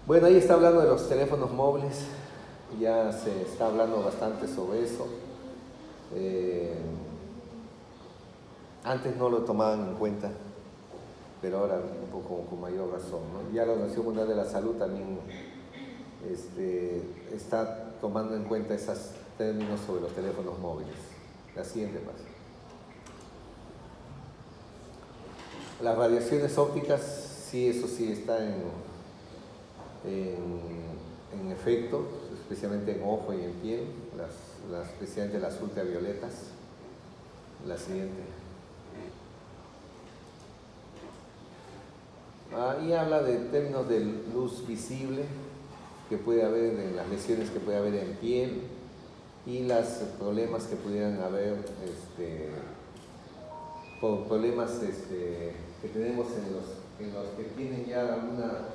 Bueno, ahí está hablando de los teléfonos móviles, ya se está hablando bastante sobre eso. Antes no lo tomaban en cuenta, pero ahora un poco con mayor razón, ¿no? Ya la Organización Mundial de la Salud también está tomando en cuenta esos términos sobre los teléfonos móviles. La siguiente página. Las radiaciones ópticas Sí, eso sí está en efecto, especialmente en ojo y en piel, especialmente las ultravioletas. La siguiente. Ahí habla de términos de luz visible que puede haber en las lesiones que puede haber en piel y los problemas que pudieran haber, problemas que tenemos en los que tienen ya alguna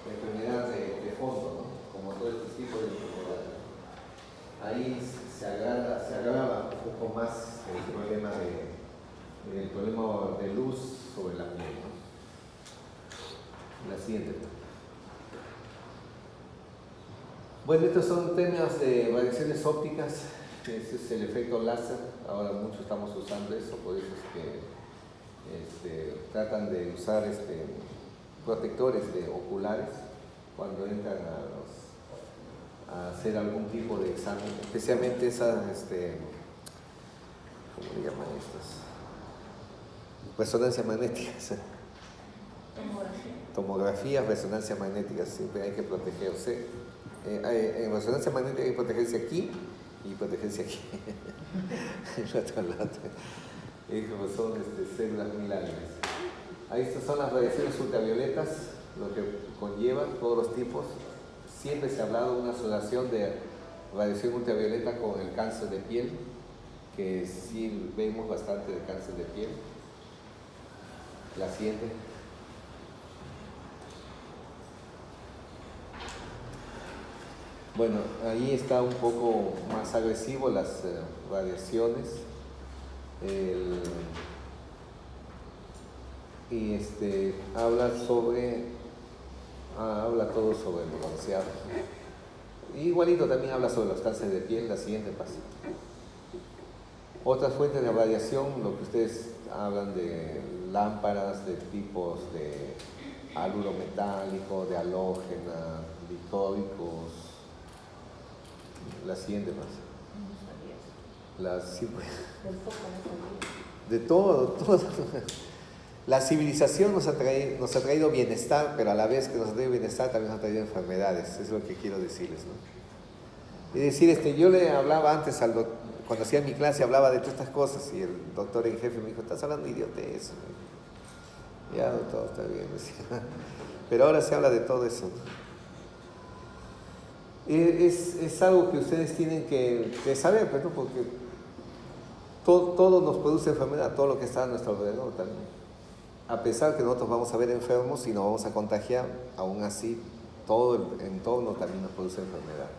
enfermedad de fondo, ¿no? Como todo este tipo de enfermedades. Ahí se agrava un poco más el problema de luz sobre la piel, ¿no? La siguiente. Bueno, estos son términos de variaciones ópticas. Ese es el efecto láser. Ahora muchos estamos usando eso, por eso es que tratan de usar protectores oculares cuando entran a hacer algún tipo de examen, especialmente esas, ¿cómo le llaman estas? Resonancias magnéticas. Tomografía, resonancia magnética, siempre hay que protegerse. En resonancia magnética hay que protegerse aquí y protegerse aquí. El otro lado. Son células muy lábiles. Ahí estas son las radiaciones ultravioletas, lo que conlleva todos los tipos. Siempre se ha hablado de una asociación de radiación ultravioleta con el cáncer de piel, que sí vemos bastante de cáncer de piel. La siguiente. Bueno, ahí está un poco más agresivo las radiaciones. Habla todo sobre el bronceado. Igualito también habla sobre los cánceres de piel. La siguiente pasa. Otras fuentes de radiación, lo que ustedes hablan de lámparas, de tipos de haluro metálico, de halógena, licóricos. La siguiente pasa. Sí, pues. De todo. La civilización nos ha traído bienestar, pero a la vez que nos ha traído bienestar también nos ha traído enfermedades. Eso es lo que quiero decirles, ¿no? Es decir, yo le hablaba antes cuando hacía mi clase, hablaba de todas estas cosas y el doctor en jefe me dijo, estás hablando de idiotez. Ya, doctor, está bien. Pero ahora se habla de todo eso, ¿no? Es algo que ustedes tienen que saber, ¿no? Porque todo nos produce enfermedad, todo lo que está a nuestro alrededor también. A pesar que nosotros vamos a ver enfermos y nos vamos a contagiar, aún así todo el entorno también nos produce enfermedad.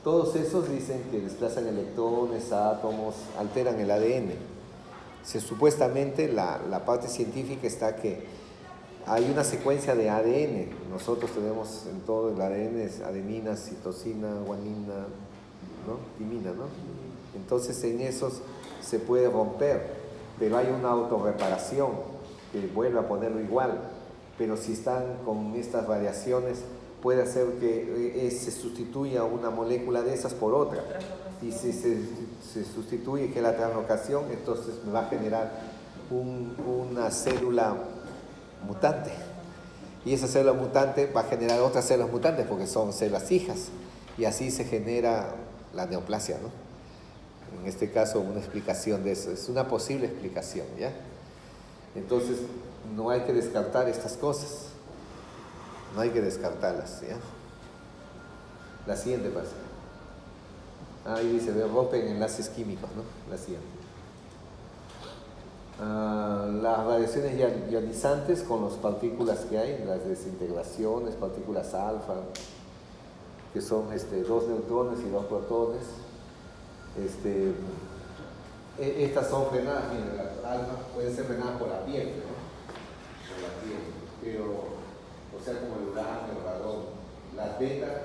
Todos esos dicen que desplazan electrones, átomos, alteran el ADN. Supuestamente la parte científica está que hay una secuencia de ADN. Nosotros tenemos en todo el ADN adenina, citosina, guanina, ¿no? Timina, ¿no? Entonces en esos se puede romper, pero hay una autorreparación que vuelve a ponerlo igual. Pero si están con estas variaciones, puede hacer que se sustituya una molécula de esas por otra. Y si se sustituye que la translocación, entonces me va a generar una célula mutante. Y esa célula mutante va a generar otras células mutantes porque son células hijas. Y así se genera la neoplasia, ¿no? En este caso, una explicación de eso. Es una posible explicación, ¿ya? Entonces, no hay que descartar estas cosas. No hay que descartarlas, ¿ya? La siguiente pasa. Ahí dice, rompen enlaces químicos, ¿no? La siguiente. Las radiaciones ionizantes con las partículas que hay, las desintegraciones, partículas alfa, que son 2 neutrones y 2 protones. Estas son frenadas, miren, las alfa pueden ser frenadas por la piel, ¿no? Por la piel, pero, o sea, como el uranio, el radón. Las beta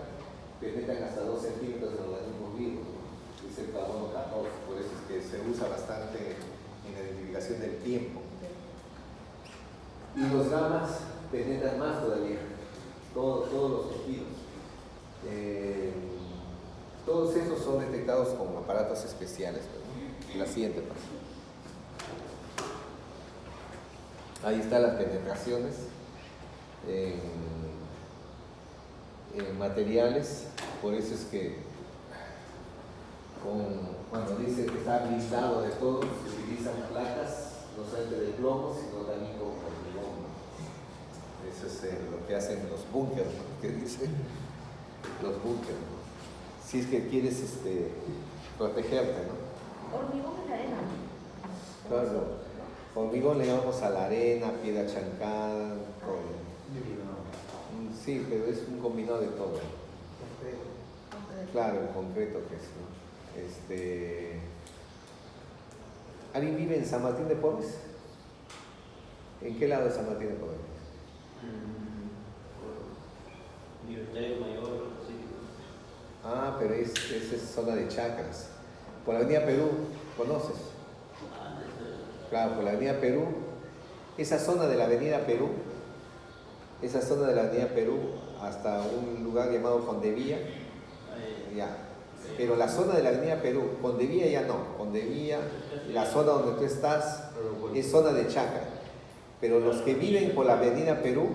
penetran hasta 2 centímetros en organismos vivos, ¿no? Es el carbono 14, por eso es que se usa bastante en la identificación del tiempo. Y los gamas penetran más todavía, todos los tejidos. Todos esos son detectados con aparatos especiales. La siguiente pasa. Ahí están las penetraciones en materiales, por eso es que cuando dice que está blindado de todo, se utilizan placas, no solamente de plomo, sino también con hormigón. Eso es lo que hacen los búnkers, ¿no? ¿Qué dicen? Los búnkers, ¿no? Si es que quieres protegerte, ¿no? Hormigón en la arena. Claro. Hormigón le llamamos a la arena, piedra chancada, sí, pero es un combinado de todo. Claro, el concreto que es, ¿no? ¿Alguien vive en San Martín de Porres? ¿En qué lado de San Martín de Porres? Libertario Mayor, sí. Ah, pero esa es zona de chacras. Por la Avenida Perú, ¿conoces? Claro, por la Avenida Perú. Esa zona de la Avenida Perú, hasta un lugar llamado Condevilla, ya. Pero la zona de la Avenida Perú, Condevilla ya no. Condevilla, la zona donde tú estás, es zona de chacra. Pero los que viven por la Avenida Perú,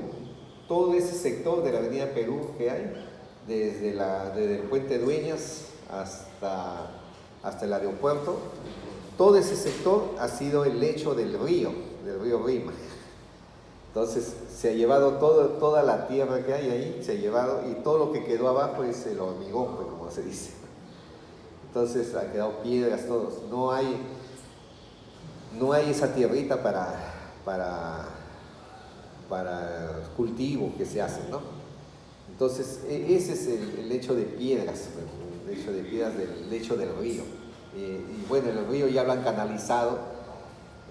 todo ese sector de la Avenida Perú que hay, desde el Puente Dueñas hasta el aeropuerto, todo ese sector ha sido el lecho del río Rima. Entonces se ha llevado toda la tierra que hay ahí, se ha llevado, y todo lo que quedó abajo es el hormigón, pues, como se dice. Entonces ha quedado piedras, todos. No hay esa tierrita para cultivo que se hace, ¿no? Entonces ese es el lecho de piedras, el lecho de piedras del lecho del río. Y bueno, el río ya lo han canalizado,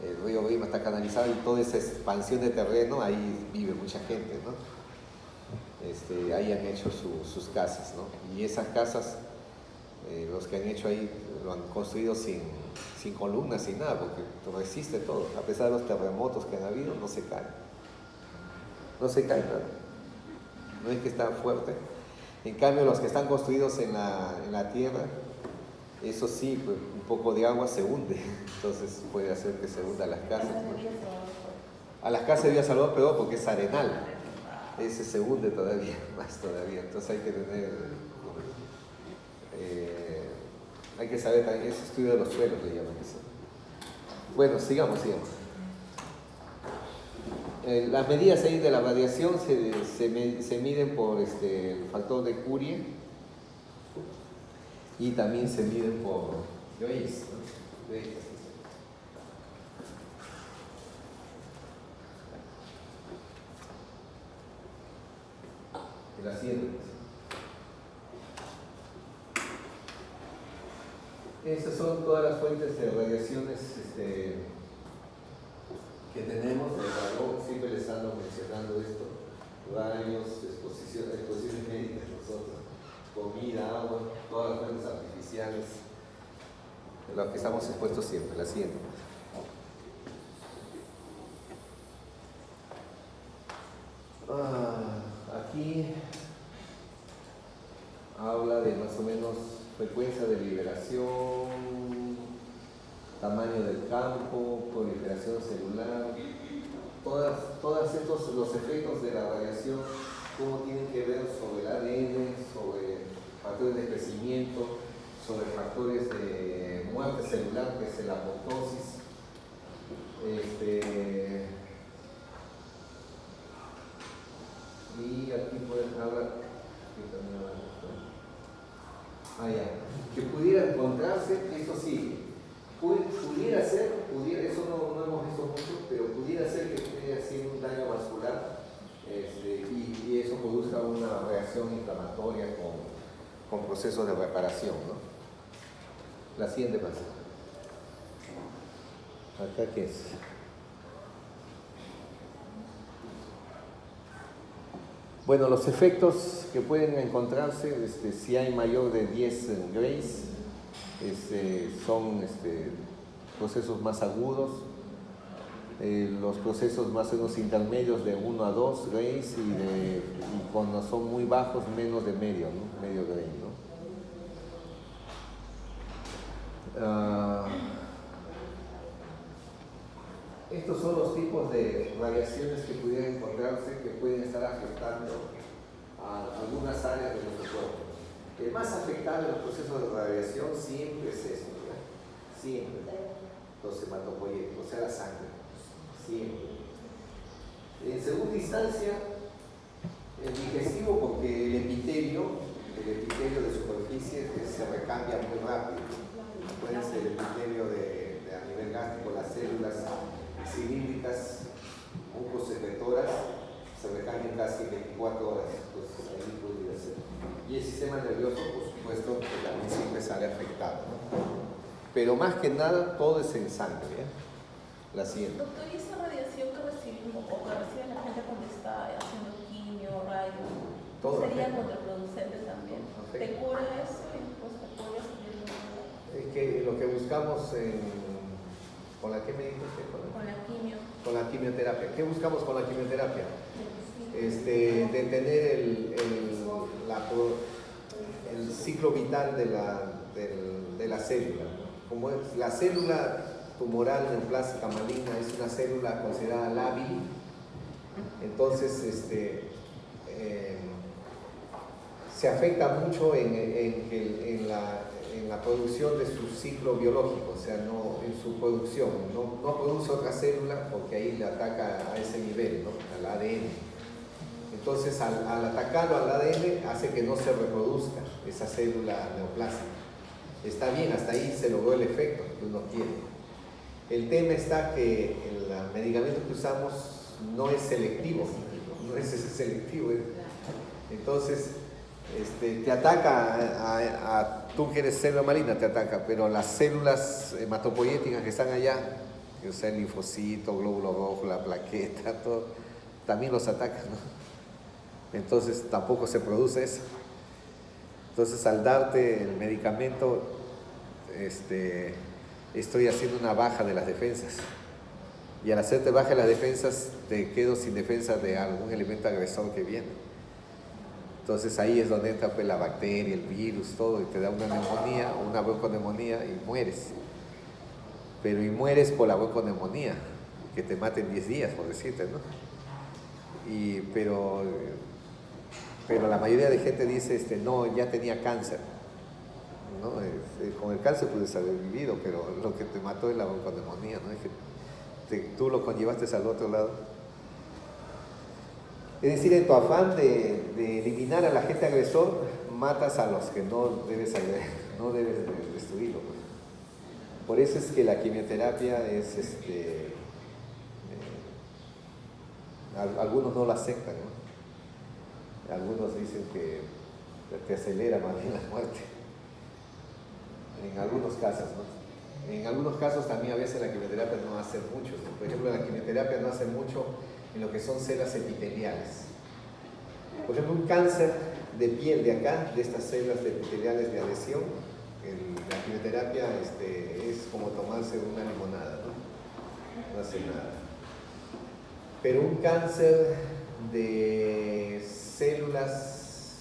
el río Rima está canalizado, y toda esa expansión de terreno, ahí vive mucha gente, ¿no? Ahí han hecho sus casas, ¿no? Y esas casas, los que han hecho ahí lo han construido sin columnas, sin nada, porque resiste todo. A pesar de los terremotos que han habido, no se cae. No se cae, claro. No es que está fuerte. En cambio, los que están construidos en la tierra, eso sí, pues, un poco de agua se hunde. Entonces puede hacer que se hunda las casas, ¿no? A las casas de Villa Salvador peor, porque es arenal. Ese se hunde todavía, más todavía. Entonces hay que tener... hay que saber también, ese estudio de los suelos le llaman eso. Bueno, sigamos. Las medidas ahí de la radiación se miden por el factor de Curie, y también se miden por Joyce, ¿no? El asiento. Estas son todas las fuentes de radiaciones que tenemos. Siempre les ando mencionando esto: rayos, exposiciones médicas, nosotros, comida, agua, todas las fuentes artificiales, de lo que estamos expuestos siempre. La siguiente. Aquí habla de más o menos frecuencia de liberación, tamaño del campo, proliferación celular, todos estos, los efectos de la radiación, cómo tienen que ver sobre el ADN, sobre factores de crecimiento, sobre factores de muerte celular, que es la apoptosis. Y aquí pueden hablar, que pudiera encontrarse, eso sí, pudiera ser, eso no hemos visto mucho, pero pudiera ser que esté haciendo un daño vascular, y eso produzca una reacción inflamatoria con procesos de reparación, ¿no? La siguiente pasa. ¿Acá qué es? Bueno, los efectos que pueden encontrarse, si hay mayor de 10 grays, son procesos más agudos, los procesos más o menos intermedios de 1 a 2 grays, y cuando son muy bajos, menos de medio, ¿no? Medio gray, ¿no? estos son los tipos de radiaciones que pudieran encontrarse que pueden estar afectando a algunas áreas de nuestro cuerpo. El más afectado en los procesos de radiación siempre es eso, ¿verdad? Siempre. Los hematopoieticos, o sea, la sangre. Siempre. En segunda instancia, el digestivo, porque el epitelio de superficie se recambia muy rápido. Puede ser el epitelio a nivel gástrico, las células cilíndricas, mucosecretoras, se recambian casi 24 horas. Entonces, ahí podría ser. Y el sistema nervioso, por supuesto, que también siempre sale afectado, ¿no? Pero más que nada, todo es en sangre, ¿eh? La siguiente. Doctor, ¿y esa radiación que recibimos o que recibe la gente cuando está haciendo quimio, rayos, sería contraproducente también? ¿Te cura eso y pues te cura eso? Es que lo que buscamos ¿con la qué me dijo usted? Con la quimio. Con la quimioterapia. ¿Qué buscamos con la quimioterapia? Detener el ciclo vital de la célula. Como es, la célula tumoral neoplásica maligna es una célula considerada lábil, entonces se afecta mucho en la producción de su ciclo biológico, o sea, no en su producción, no produce otra célula porque ahí le ataca a ese nivel, ¿no? Al ADN. Entonces, al atacarlo al ADN hace que no se reproduzca esa célula neoplásica. Está bien, hasta ahí se logró el efecto que uno quiere. El tema está que el medicamento que usamos no es selectivo, no es selectivo. Entonces, te ataca tú que eres célula maligna, te ataca, pero las células hematopoieticas que están allá, que sea el linfocito, glóbulo rojo, la plaqueta, todo, también los atacan, ¿no? Entonces tampoco se produce eso. Entonces, al darte el medicamento, estoy haciendo una baja de las defensas. Y al hacerte baja de las defensas, te quedo sin defensa de algún elemento agresor que viene. Entonces, ahí es donde entra pues, la bacteria, el virus, todo, y te da una neumonía, una bronconeumonía, y mueres. Pero y mueres por la bronconeumonía, que te mate en 10 días, por decirte, ¿no? Pero la mayoría de gente dice, no, ya tenía cáncer. ¿No? Con el cáncer puedes haber vivido, pero lo que te mató es la bronconeumonía, ¿no? Es que tú lo conllevaste al otro lado. Es decir, en tu afán de eliminar al agente agresor, matas a los que no debes destruirlo. Pues. Por eso es que la quimioterapia es, algunos no la aceptan, ¿no? Algunos dicen que te acelera más bien la muerte. En algunos casos, ¿no? En algunos casos también a veces la quimioterapia no hace mucho. Por ejemplo, la quimioterapia no hace mucho en lo que son células epiteliales. Por ejemplo, un cáncer de piel de acá, de estas células epiteliales de adhesión, la quimioterapia es como tomarse una limonada, ¿no? No hace nada. Pero un cáncer de células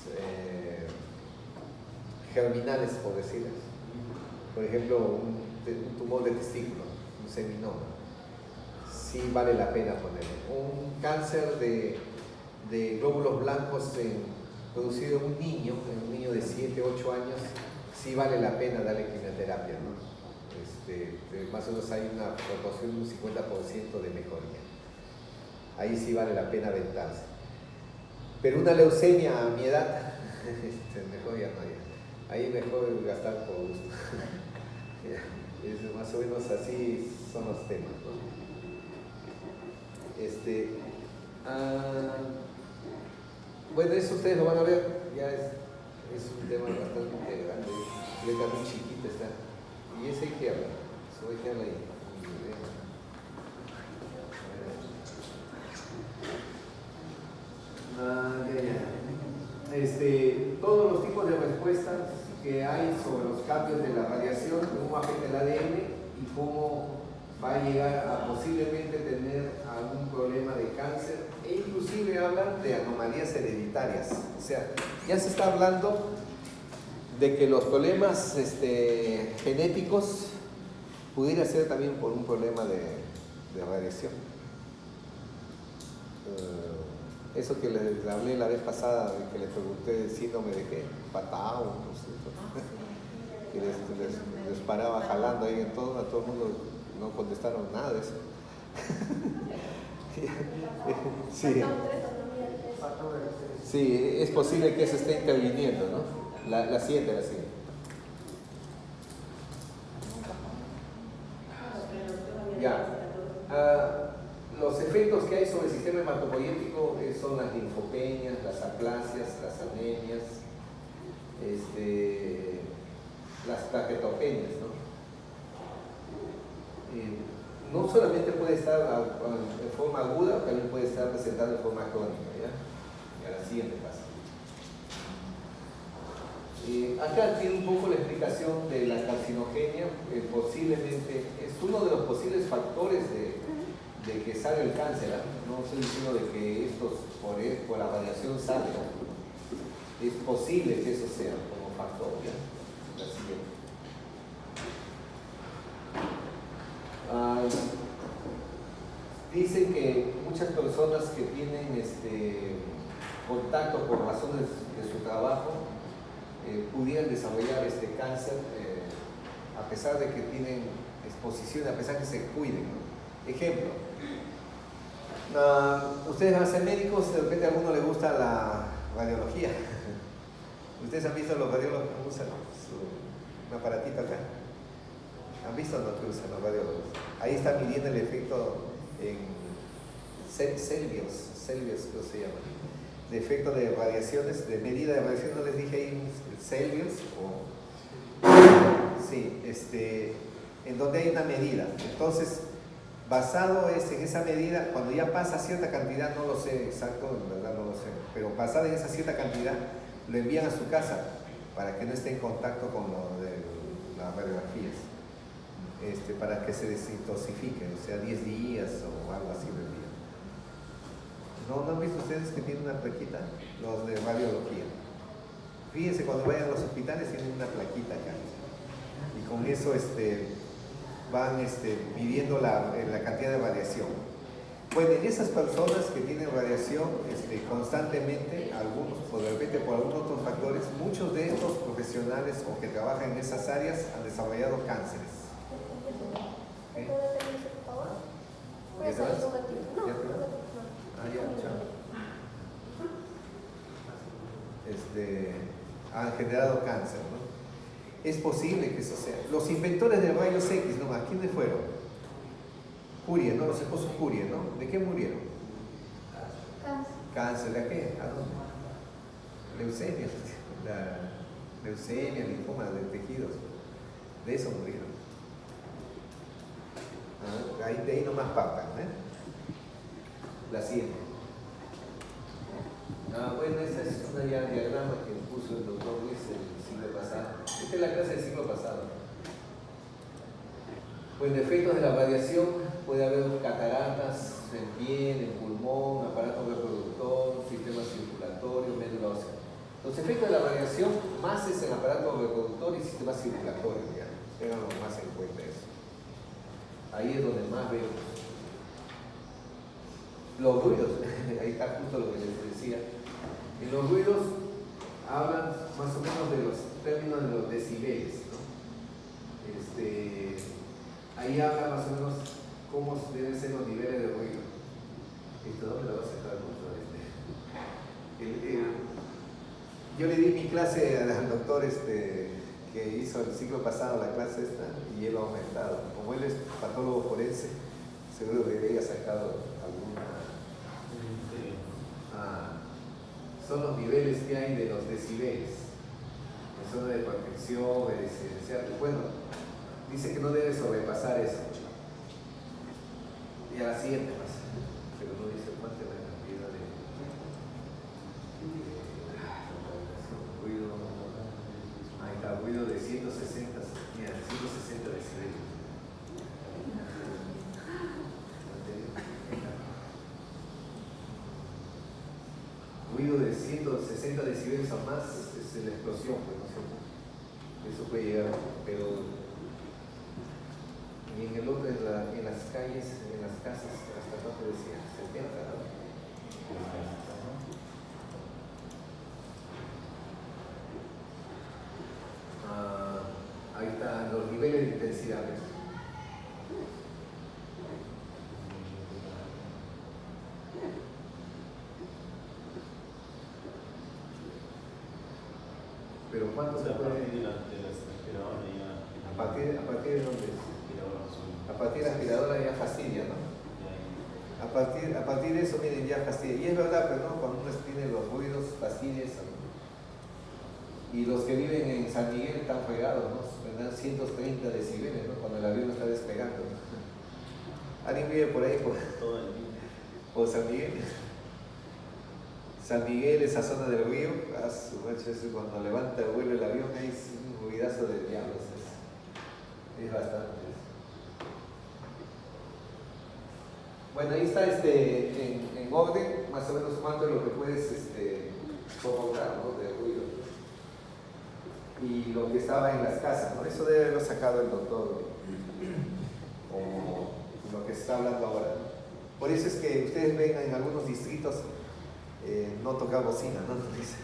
germinales, por decirlo. Por ejemplo, un tumor de testículo, un seminoma, sí vale la pena ponerlo. Un cáncer de glóbulos blancos producido en un niño de 7, 8 años, sí vale la pena darle quimioterapia, ¿no? Más o menos hay una proporción de un 50% de mejoría. Ahí sí vale la pena aventarse. Pero una leucemia a mi edad, mejor ya no. Ahí mejor gastar por gusto. Más o menos así son los temas, ¿no? Bueno, eso ustedes lo van a ver, ya es un tema bastante grande, letra muy chiquita está. Y ese hay que hablar, eso hay que hablar ahí. Todos los tipos de respuestas que hay sobre los cambios de la radiación, cómo afecta el ADN y cómo va a llegar a posiblemente tener algún problema de cáncer, e inclusive hablan de anomalías hereditarias. O sea, ya se está hablando de que los problemas genéticos pudiera ser también por un problema de radiación. Eso que les hablé la vez pasada, que les pregunté el síndrome de qué, Patao, no sé, que les paraba jalando ahí a todo el mundo, no contestaron nada de eso. Sí. Sí, es posible que eso esté interviniendo, ¿no? La siguiente. Ya. Los efectos que hay sobre el sistema hematopoyético son las linfopenias, las aplasias, las anemias, las plaquetopenias, ¿no? No solamente puede estar en forma aguda, también puede estar presentado en forma crónica, ¿ya? Y a la siguiente paso. Acá tiene un poco la explicación de la carcinogenia, posiblemente es uno de los posibles factores de que salga el cáncer, ¿no? No estoy diciendo de que estos por la radiación salga, es posible que eso sea como factor, ¿ya? La siguiente. Dicen que muchas personas que tienen contacto por razones de su trabajo pudieran desarrollar cáncer a pesar de que tienen exposición, a pesar que se cuiden, ¿no? Ejemplo, ustedes van a ser médicos, de repente a alguno le gusta la radiología. Ustedes han visto los radiólogos que usan un aparatito acá. ¿Han visto lo que usan los radiólogos? Ahí está midiendo el efecto en Celsius, ¿cómo se llama? De efecto de radiaciones, de medida de radiación, no les dije ahí Celsius sí, en donde hay una medida. Entonces, basado en esa medida, cuando ya pasa cierta cantidad, no lo sé exacto, en verdad no lo sé, pero basado en esa cierta cantidad, lo envían a su casa para que no esté en contacto con lo de las radiografías, para que se desintoxifique, o sea, 10 días o algo así del día. ¿No han visto ustedes que tienen una plaquita? Los de radiología. Fíjense, cuando vayan a los hospitales tienen una plaquita acá. Y con eso van midiendo la cantidad de radiación. Bueno, en esas personas que tienen radiación constantemente, algunos, de repente por algunos otros factores, muchos de estos profesionales o que trabajan en esas áreas han desarrollado cánceres. ¿Okay? ¿Ya te vas? Han generado cáncer, ¿no? Es posible que eso sea. Los inventores de rayos X, ¿no? ¿A quiénes fueron? Curie, ¿no? Los esposos Curie, ¿no? ¿De qué murieron? ¿Cáncer de qué? ¿A dónde? Leucemia. Leucemia, linfoma de tejidos. De eso murieron. De ahí nomás partan, La siguiente. Bueno, esta es una diagrama que puso el doctor Luis el siglo pasado. Esta es la clase del siglo pasado. Bueno, efectos de la radiación, puede haber cataratas en piel, en pulmón, aparato reproductor, sistema circulatorio, médula ósea. Los efectos de la radiación más es en aparato reproductor y sistema circulatorio, ya. Ténganlo más en cuenta eso. Ahí es donde más vemos. Los ruidos, ahí está justo lo que les decía. En los ruidos hablan más o menos de los términos de los decibeles, ¿no? Ahí habla más o menos cómo deben ser los niveles de ruido. ¿Dónde lo vas a sacar mucho? Yo le di mi clase al doctor que hizo el siglo pasado la clase esta y él lo ha aumentado. Como él es patólogo forense, seguro que había sacado alguna. Son los niveles que hay de los decibeles, en zona de protección, de residencial. Bueno, dice que no debe sobrepasar eso. Y a la siguiente pasa, pero no dice cuánto es la cantidad de ruido. Ahí está, ruido de 160, mira, 160 decibeles. Ruido de 160 decibeles o más es la explosión, pues, ¿no es cierto? Eso puede llegar, pero y en el otro, en las calles, en las casas, hasta cuánto decía, 70, ¿no? Ahí están los niveles de intensidad. Pero ¿cuánto se puede? A partir de dónde es? A partir de la aspiradora ya fastidia, ¿no? A partir de eso, miren, ya fastidia. Y es verdad, pero no, cuando uno tiene los ruidos, fastidia eso, ¿no? Y los que viven en San Miguel están fregados, ¿no? Tendrán 130 decibeles, ¿no? Cuando el avión está despegando, ¿no? ¿Alguien vive por ahí? ¿Por San Miguel? San Miguel, esa zona del río, cuando levanta el vuelo el avión, hay un ruidazo de diablos. Es bastante. Bueno, ahí está en orden, más o menos cuánto es lo que puedes soportar, ¿no? De ruido. Y lo que estaba en las casas, ¿no? Eso debe haberlo sacado el doctor, o lo que se está hablando ahora, ¿no? Por eso es que ustedes ven en algunos distritos no tocar bocina, ¿no? Dice,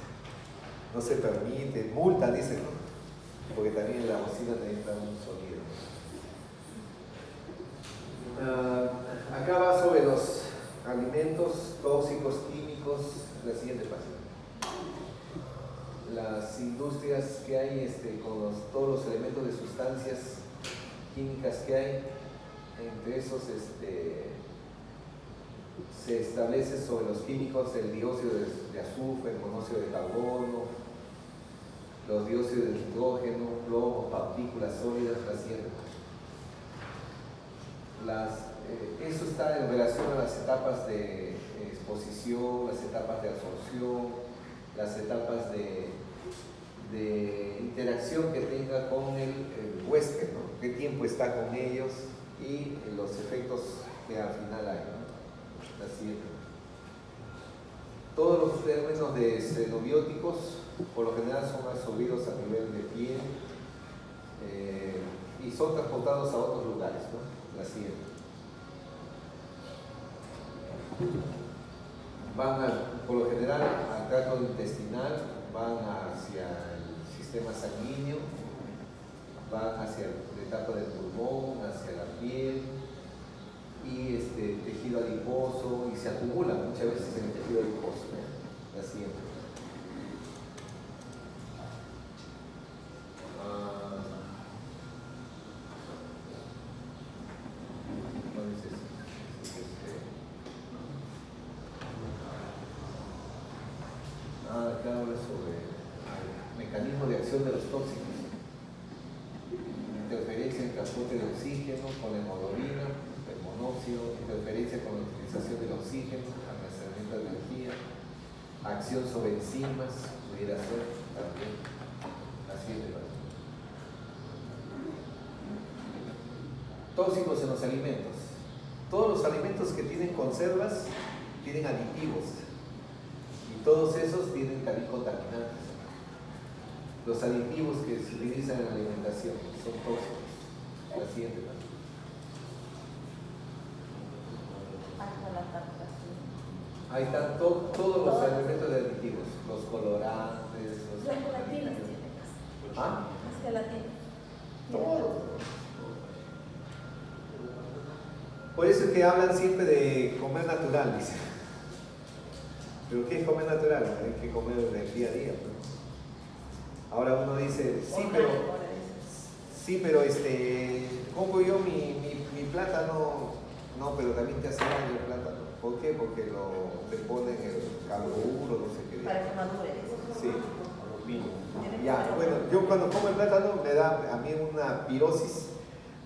no se permite, multa, dicen, ¿no? Porque también la bocina necesita un sonido. Acá va sobre los alimentos tóxicos, químicos, la siguiente página. Las industrias que hay con todos los elementos de sustancias químicas que hay, entre esos se establece sobre los químicos el dióxido de azufre, el monóxido de carbono, los dióxidos de nitrógeno, plomo, partículas sólidas, la siguiente. Eso está en relación a las etapas de exposición, las etapas de absorción, las etapas de interacción que tenga con el huésped, ¿no? Qué tiempo está con ellos y los efectos que al final hay, ¿no? La siguiente. Todos los términos de xenobióticos por lo general son absorbidos a nivel de piel y son transportados a otros lugares, ¿no? La siguiente. Van por lo general al tracto intestinal, van hacia el sistema sanguíneo, van hacia la etapa del pulmón, hacia la piel y tejido adiposo, y se acumulan muchas veces en el tejido adiposo, ¿no? La siguiente. Acá habla sobre el mecanismo de acción de los tóxicos, interferencia en el transporte de oxígeno con la hemoglobina, el monóxido, interferencia con la utilización del oxígeno, almacenamiento de energía, acción sobre enzimas, pudiera ser también, así de verdad. Tóxicos en los alimentos. Todos los alimentos que tienen conservas tienen aditivos. Y todos esos tienen también contaminantes. Los aditivos que se utilizan en la alimentación son tóxicos. La siguiente. Ahí están todos los elementos de aditivos, los colorantes, los gelatinas. ¿Ah? Las gelatinas. Todo. Por eso es que hablan siempre de comer natural, dice. ¿Pero qué es comer natural? Hay que comer del día a día, ¿no? Ahora uno dice, sí, pero compro yo mi plátano, no, pero también te hace daño el plátano. ¿Por qué? Porque te ponen el carburo, no sé qué. Para que madure. Sí. Ya, bueno, yo cuando como el plátano me da a mí una pirosis,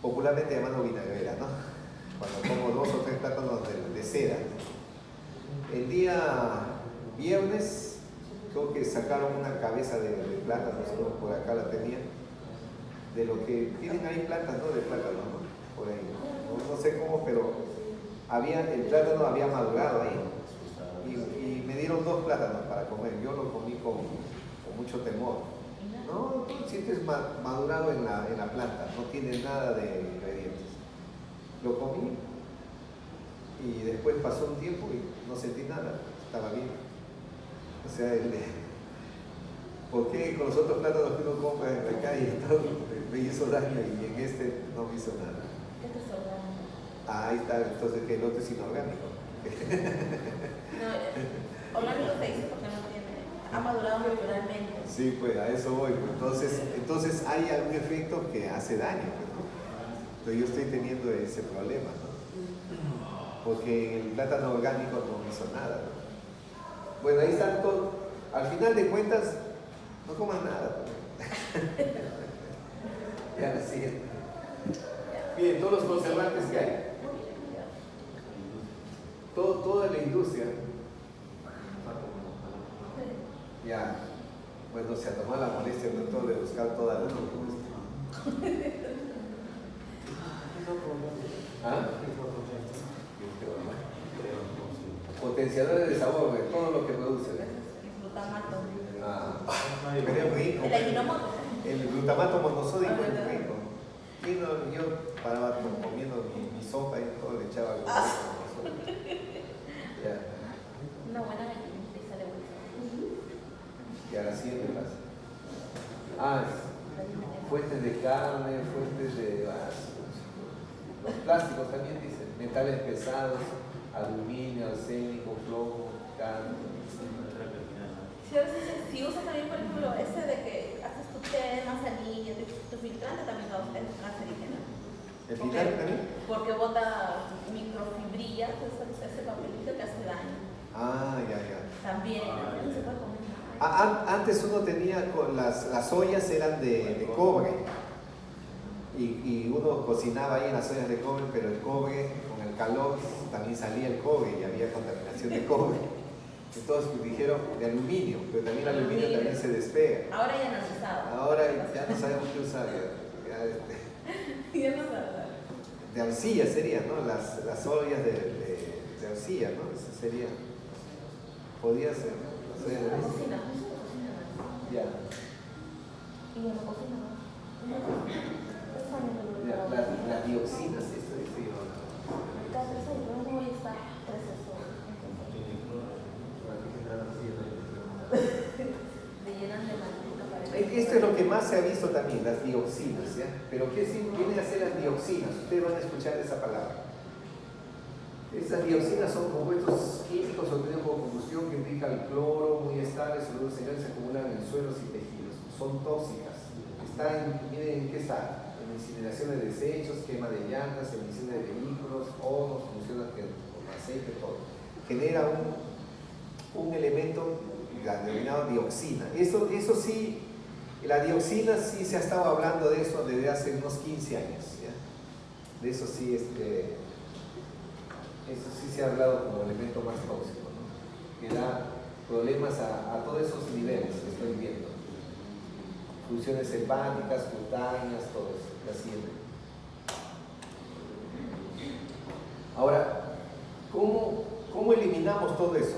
popularmente llamada vinagrera, ¿no? Cuando como 2 o 3 plátanos de cera. El día viernes creo que sacaron una cabeza de plátano, por acá la tenía, de lo que tienen ahí plantas, ¿no? De plátano, ¿no? Por ahí. No sé cómo, pero el plátano había madurado ahí. Y me dieron 2 plátanos para comer. Yo lo comí con mucho temor. No, tú sientes madurado en la planta, no tiene nada de ingredientes. Lo comí después pasó un tiempo y no sentí nada, estaba bien. O sea, ¿por qué con los otros plátanos que uno compra en la calle todo me hizo daño y en este no me hizo nada? ¿Qué te sobra? Ahí está, entonces que el otro es inorgánico. No, orgánico se dice porque no tiene, ha madurado naturalmente. Sí, pues a eso voy. Entonces hay algún efecto que hace daño, ¿no? Entonces yo estoy teniendo ese problema, ¿no? Porque el plátano orgánico no me hizo nada, ¿no? Bueno, ahí están todos. Al final de cuentas, no coman nada. Ya la siguiente. Bien, todos los conservantes que hay. Toda la industria. Ya, bueno, se ha tomado la molestia de buscar toda la industria. ¿Ah? Potenciadores de sabor, de todo lo que produce. El glutamato. Rico. El ajinomoto. El glutamato monosódico es rico. Y no, yo paraba comiendo mi sopa y todo le echaba glutamato monosódico. Ya. Una buena gallinita y sale buena. Y ahora sí me pasa. Fuentes de carne, fuentes de los plásticos también dicen, metales pesados, aluminio, arsénico, plomo, carne. Si usas también, por ejemplo, ese de que haces tu té, manzanilla, tu filtrante también va a ser cancerígeno. ¿El filtrante también? Porque bota microfibrillas, ese papelito que hace daño. Ya. También, no se puede comer nada. Antes uno tenía, las ollas eran de cobre y uno cocinaba ahí en las ollas de cobre, pero el cobre, con el calor, también salía el cobre y había contaminación de cobre. Entonces dijeron de aluminio, pero también el aluminio también se despega. Ahora ya no se sabe. Ahora ya no sabemos qué usar. Ya no sabe. De arcilla sería, ¿no? Las ollas de arcilla, ¿no? Eso sería. Podría ser, ¿no? Cocina. Ya. Y en la cocina, ¿no? Las dioxinas, esto dice yo. Cada 3 años, no voy a estar 3 años. Le llenan de manteca. Esto es lo que más se ha visto también, las dioxinas, ¿ya? Pero ¿qué vienen a ser las dioxinas? Ustedes van a escuchar esa palabra. Estas dioxinas son compuestos químicos obtenidos por combustión que implican el cloro, muy estables, solubles en él, se acumulan en suelos y tejidos. Son tóxicas. Miren en qué está. En incineración de desechos, quema de llantas, emisión de vehículos, hornos, funciona con aceite, todo. Genera un elemento denominado dioxina. Eso sí, la dioxina sí se ha estado hablando de eso desde hace unos 15 años. ¿Ya? De eso sí, eso sí se ha hablado como elemento más tóxico, ¿no? Que da problemas a todos esos niveles que estoy viendo. Funciones hepáticas, cutáneas, todo eso, la siguiente. Ahora, ¿cómo eliminamos todo eso?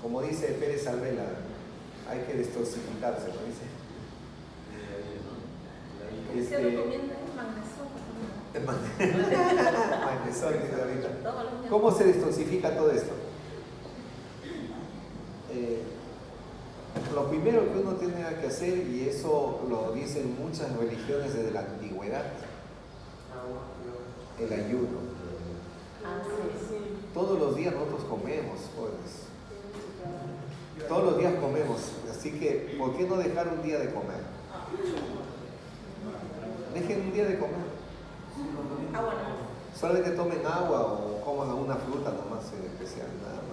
Como dice Pérez Alvela, hay que detoxificarse, ¿no? Dice. Se recomienda el magnesón. Magnesón, dice ahorita. ¿Cómo se detoxifica todo esto? Lo primero que uno tiene que hacer, y eso lo dicen muchas religiones desde la antigüedad, el ayuno. Todos los días nosotros comemos, jóvenes. Todos los días comemos, así que ¿por qué no dejar un día de comer? Dejen un día de comer. Solamente tomen agua o coman alguna fruta nomás en especial, nada más.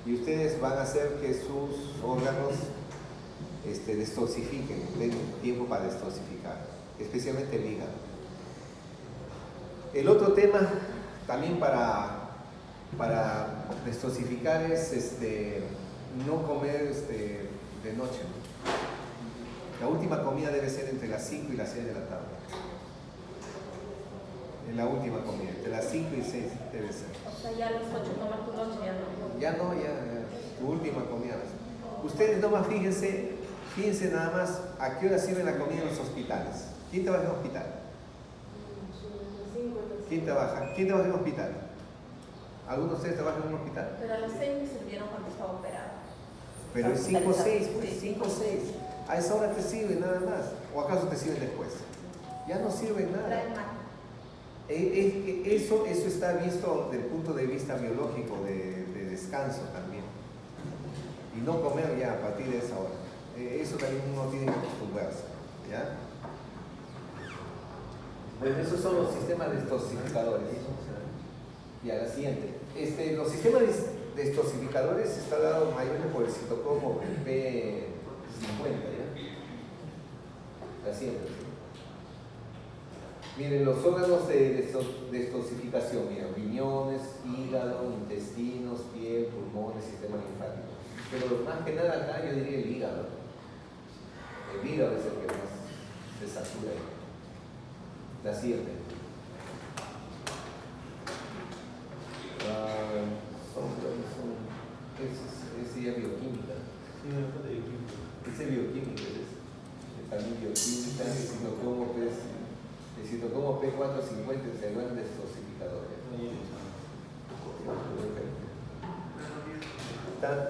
Y ustedes van a hacer que sus órganos detoxifiquen, den tiempo para detoxificar, especialmente el hígado. El otro tema también para detoxificar es no comer de noche. La última comida debe ser entre las 5 y las 6 de la tarde. En la última comida, entre las 5 y 6 debe ser. O sea, ya a las 8 tomar tu noche ya no. Ya, tu última comida. Ustedes nomás fíjense nada más a qué hora sirven la comida en los hospitales. ¿Quién trabaja en el hospital? ¿Quién trabaja en el hospital? ¿Algunos de ustedes trabajan en un hospital? Pero a los 6 me sirvieron cuando estaba operada. Pero es 5 o 6, pues Sí, 5 o 6. A esa hora te sirve nada más. ¿O acaso te sirven después? Ya no sirve nada. Trae mal. Eso está visto desde el punto de vista biológico, de descanso también. Y no comer ya a partir de esa hora. Eso también uno tiene que acostumbrarse. ¿Ya? Bueno, esos son los sistemas detoxificadores. Y a la siguiente. Los sistemas detoxificadores están dados mayormente por el citocromo P50. ¿Ya? La siguiente. Miren, los órganos de detoxificación, miren, riñones, hígado, intestinos, piel, pulmones, sistema linfático. Pero más que nada acá yo diría el hígado. El hígado es el que más se satura. La siguiente. Ese ya es bioquímica. Ese es bioquímica. También bioquímica, el citocromo P450 es el gran detoxificador.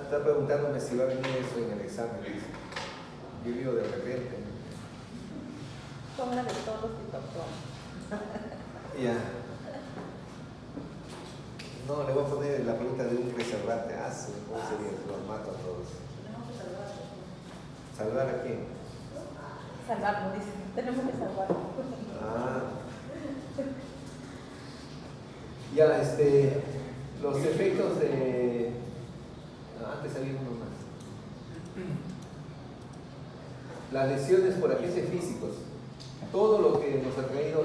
Está preguntándome si va a venir eso en el examen. Yo digo de repente. Son las de todos los citocromos. Ya. No, le voy a poner la pregunta de un preservante. ¿Cómo sería? Los mato a todos. ¿Salvar a quién? Salvarlo, dice. Tenemos que salvarlo. Ya, los efectos de... antes había uno más. Las lesiones por agentes físicos. Todo lo que nos ha traído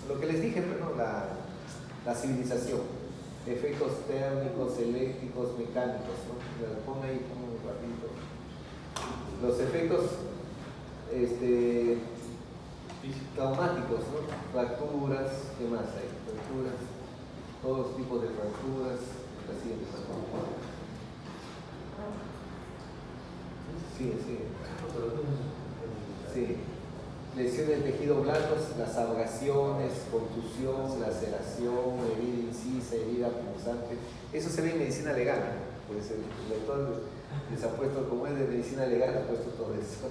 lo que les dije, pero la civilización. Efectos térmicos, eléctricos, mecánicos, ¿no? Pongo un ratito. Los efectos traumáticos, ¿no? Fracturas, ¿qué más hay? Fracturas, todos los tipos de fracturas, la siguiente. Sí. Lesiones de tejido blandos, las abrasiones, contusión, laceración, herida incisa, herida punzante. Eso se ve en medicina legal, ¿no? Pues el doctor les ha puesto, como es de medicina legal, ha puesto todo eso.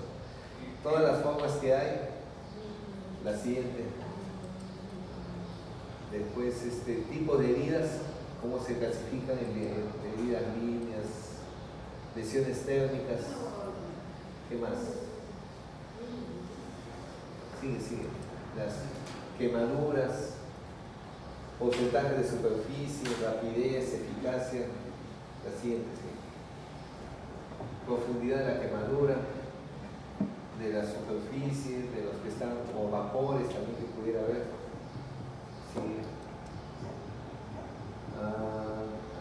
Todas las formas que hay. La siguiente. Después, tipo de heridas, cómo se clasifican en heridas líneas, lesiones térmicas. ¿Qué más? Sigue. Las quemaduras, porcentaje de superficie, rapidez, eficacia. La siguiente, sí. Profundidad de la quemadura, de la superficie, de los que están como vapores también que pudiera haber. Sí.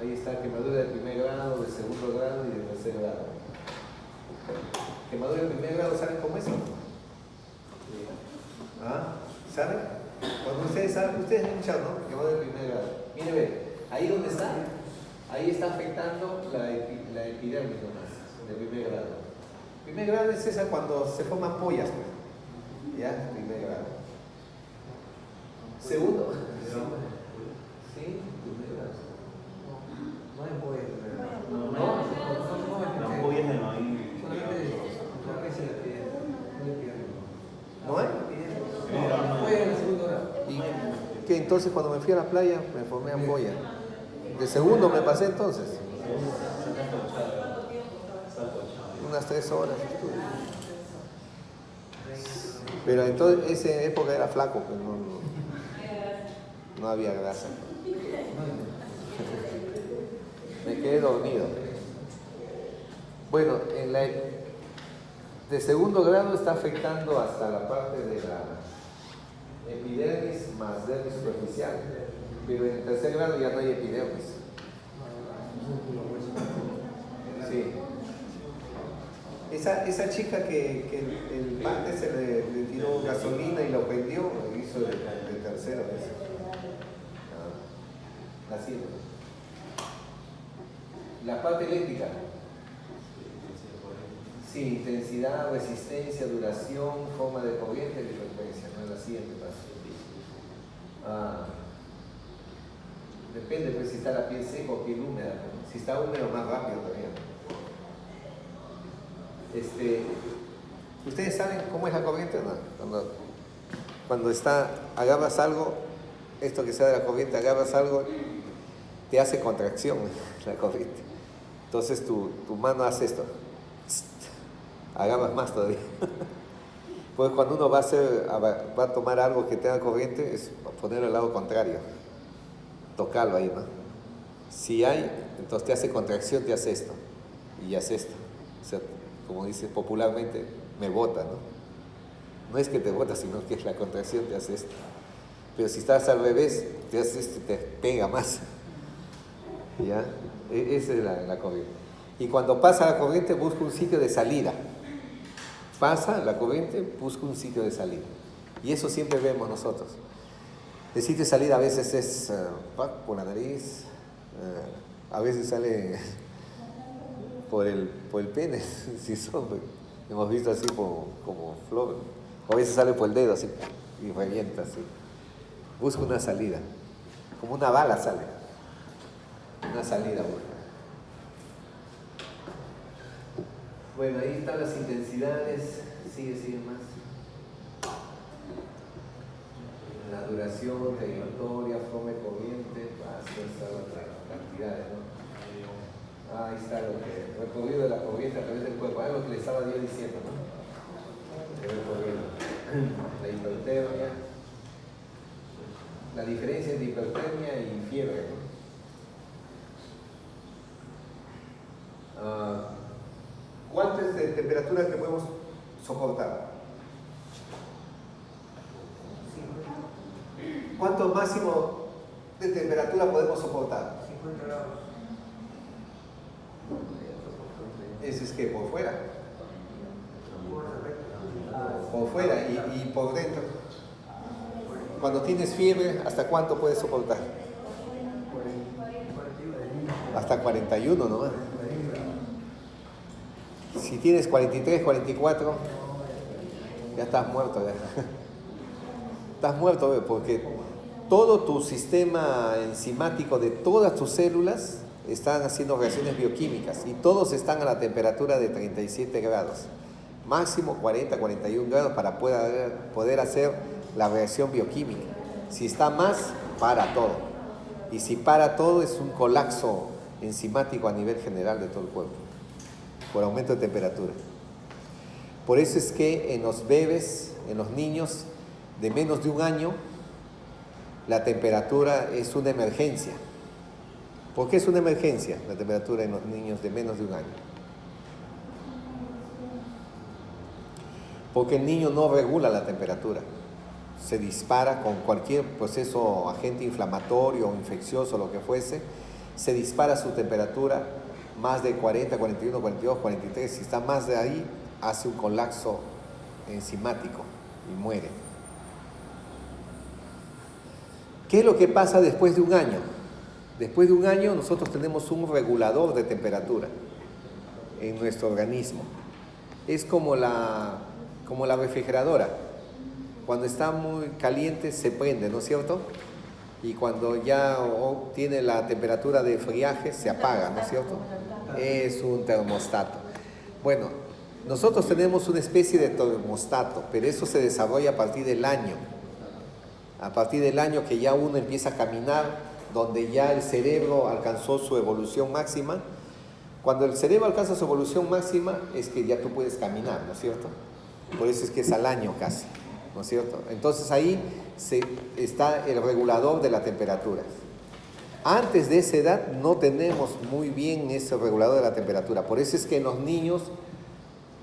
Ahí está quemadura de primer grado, de segundo grado y de tercer grado. Quemadura de primer grado, ¿saben cómo es? ¿Saben? Cuando ustedes saben, ustedes han escuchado, ¿no? Quemadura de primer grado. Miren, ahí donde está, ahí está afectando la epidermis nomás, de primer grado. Primer grado es esa cuando se forman pollas, pues. ¿Ya? Primer grado. Segundo. Sí, primer grado. No hay pollas. No, las pollas no hay. ¿No hay? ¿Y qué entonces cuando me fui a la playa me formé ampolla? De segundo me pasé entonces. Unas 3 horas estuve. Pero entonces esa época era flaco, pero no había grasa. Me quedé dormido. Bueno, de segundo grado está afectando hasta la parte de la epidermis más dermis superficial, pero en el tercer grado ya no hay epidermis. Sí. Esa chica que el parte se le tiró gasolina y lo prendió, lo hizo de tercera vez. La siguiente. La parte eléctrica. Sí, intensidad, resistencia, duración, forma de corriente y frecuencia. No es la siguiente paso. Depende, pues, si está la piel seca o piel húmeda. Si está húmedo, más rápido todavía. ¿Ustedes saben cómo es la corriente o no? Cuando agarras algo, esto que sea de la corriente, agarras algo, te hace contracción la corriente. Entonces tu mano hace esto. Agarras más todavía. Pues cuando uno va a tomar algo que tenga corriente, es ponerlo al lado contrario. Tocarlo ahí, ¿no? Si hay, entonces te hace contracción, te hace esto. Y hace esto. O sea, como dice popularmente, me bota, ¿no? No es que te bota, sino que es la contracción, te hace esto. Pero si estás al revés, te hace esto y te pega más. ¿Ya? Esa es la corriente. Y cuando pasa la corriente, busca un sitio de salida. Pasa la corriente, busca un sitio de salida. Y eso siempre vemos nosotros. El sitio de salida a veces es por la nariz, a veces sale por el pene, si son, hemos visto así como flor, o a veces sale por el dedo así y revienta así. Busca una salida, como una bala sale, una salida busca. Bueno, ahí están las intensidades, sigue más. La duración, derivatoria, forma de corriente, así están las cantidades, ¿no? Ahí está el recorrido de la corriente a través del cuerpo, algo que le estaba yo diciendo, ¿no? El recorrido. La hipertermia, la diferencia entre hipertermia y fiebre, ¿no? ¿Cuánto es de temperatura que podemos soportar? ¿Cuánto máximo de temperatura podemos soportar? 50 grados. Eso es que por fuera. Por fuera y por dentro. Cuando tienes fiebre, ¿hasta cuánto puedes soportar? Hasta 41 nomás. Si tienes 43, 44, ya estás muerto. Ya. Estás muerto, porque todo tu sistema enzimático de todas tus células están haciendo reacciones bioquímicas y todos están a la temperatura de 37 grados. Máximo 40, 41 grados para poder hacer la reacción bioquímica. Si está más, para todo. Y si para todo, es un colapso enzimático a nivel general de todo el cuerpo, por aumento de temperatura. Por eso es que en los bebés, en los niños de menos de un año, la temperatura es una emergencia. ¿Por qué es una emergencia la temperatura en los niños de menos de un año? Porque el niño no regula la temperatura. Se dispara con cualquier proceso, agente inflamatorio o infeccioso, lo que fuese, se dispara su temperatura más de 40, 41, 42, 43. Si está más de ahí, hace un colapso enzimático y muere. ¿Qué es lo que pasa después de un año? Después de un año nosotros tenemos un regulador de temperatura en nuestro organismo. Es como la refrigeradora. Cuando está muy caliente se prende, ¿no es cierto? Y cuando ya obtiene la temperatura de friaje se apaga, ¿no es cierto? Es un termostato. Bueno, nosotros tenemos una especie de termostato, pero eso se desarrolla a partir del año. A partir del año que ya uno empieza a caminar, donde ya el cerebro alcanzó su evolución máxima. Cuando el cerebro alcanza su evolución máxima es que ya tú puedes caminar, ¿no es cierto? Por eso es que es al año casi, ¿no es cierto? Entonces ahí está el regulador de la temperatura. Antes de esa edad no tenemos muy bien ese regulador de la temperatura. Por eso es que en los niños,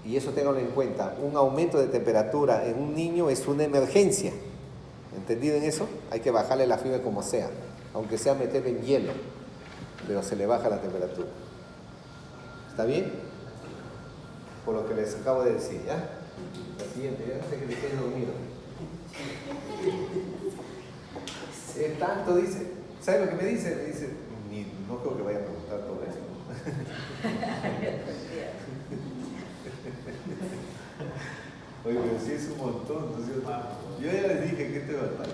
y eso ténganlo en cuenta, un aumento de temperatura en un niño es una emergencia. ¿Entendido en eso? Hay que bajarle la fiebre como sea, aunque sea meterle en hielo, pero se le baja la temperatura. ¿Está bien? Por lo que les acabo de decir, ¿ya? La siguiente, ya sé que le quede dormido. Tanto dice, ¿sabe lo que me dice? Me dice, no creo que vaya a preguntar todo eso. Oye, pero sí es un montón, ¿no es cierto? Yo ya les dije que te va a estar.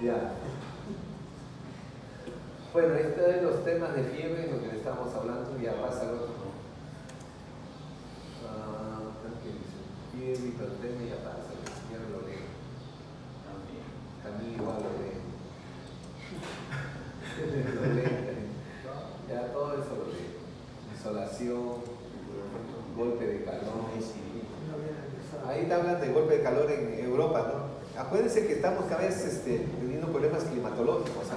Ya. Bueno, estos son los temas de fiebre, lo que le estamos hablando, ya pasa al otro. Fiebre, hipertermia, ya pasa, ya me lo leo. También igual lo leo. Ya todo eso lo leo. Insolación, golpe de calor. Ahí te hablan de golpe de calor en Europa, ¿no? Acuérdense que estamos cada vez teniendo problemas climatológicos.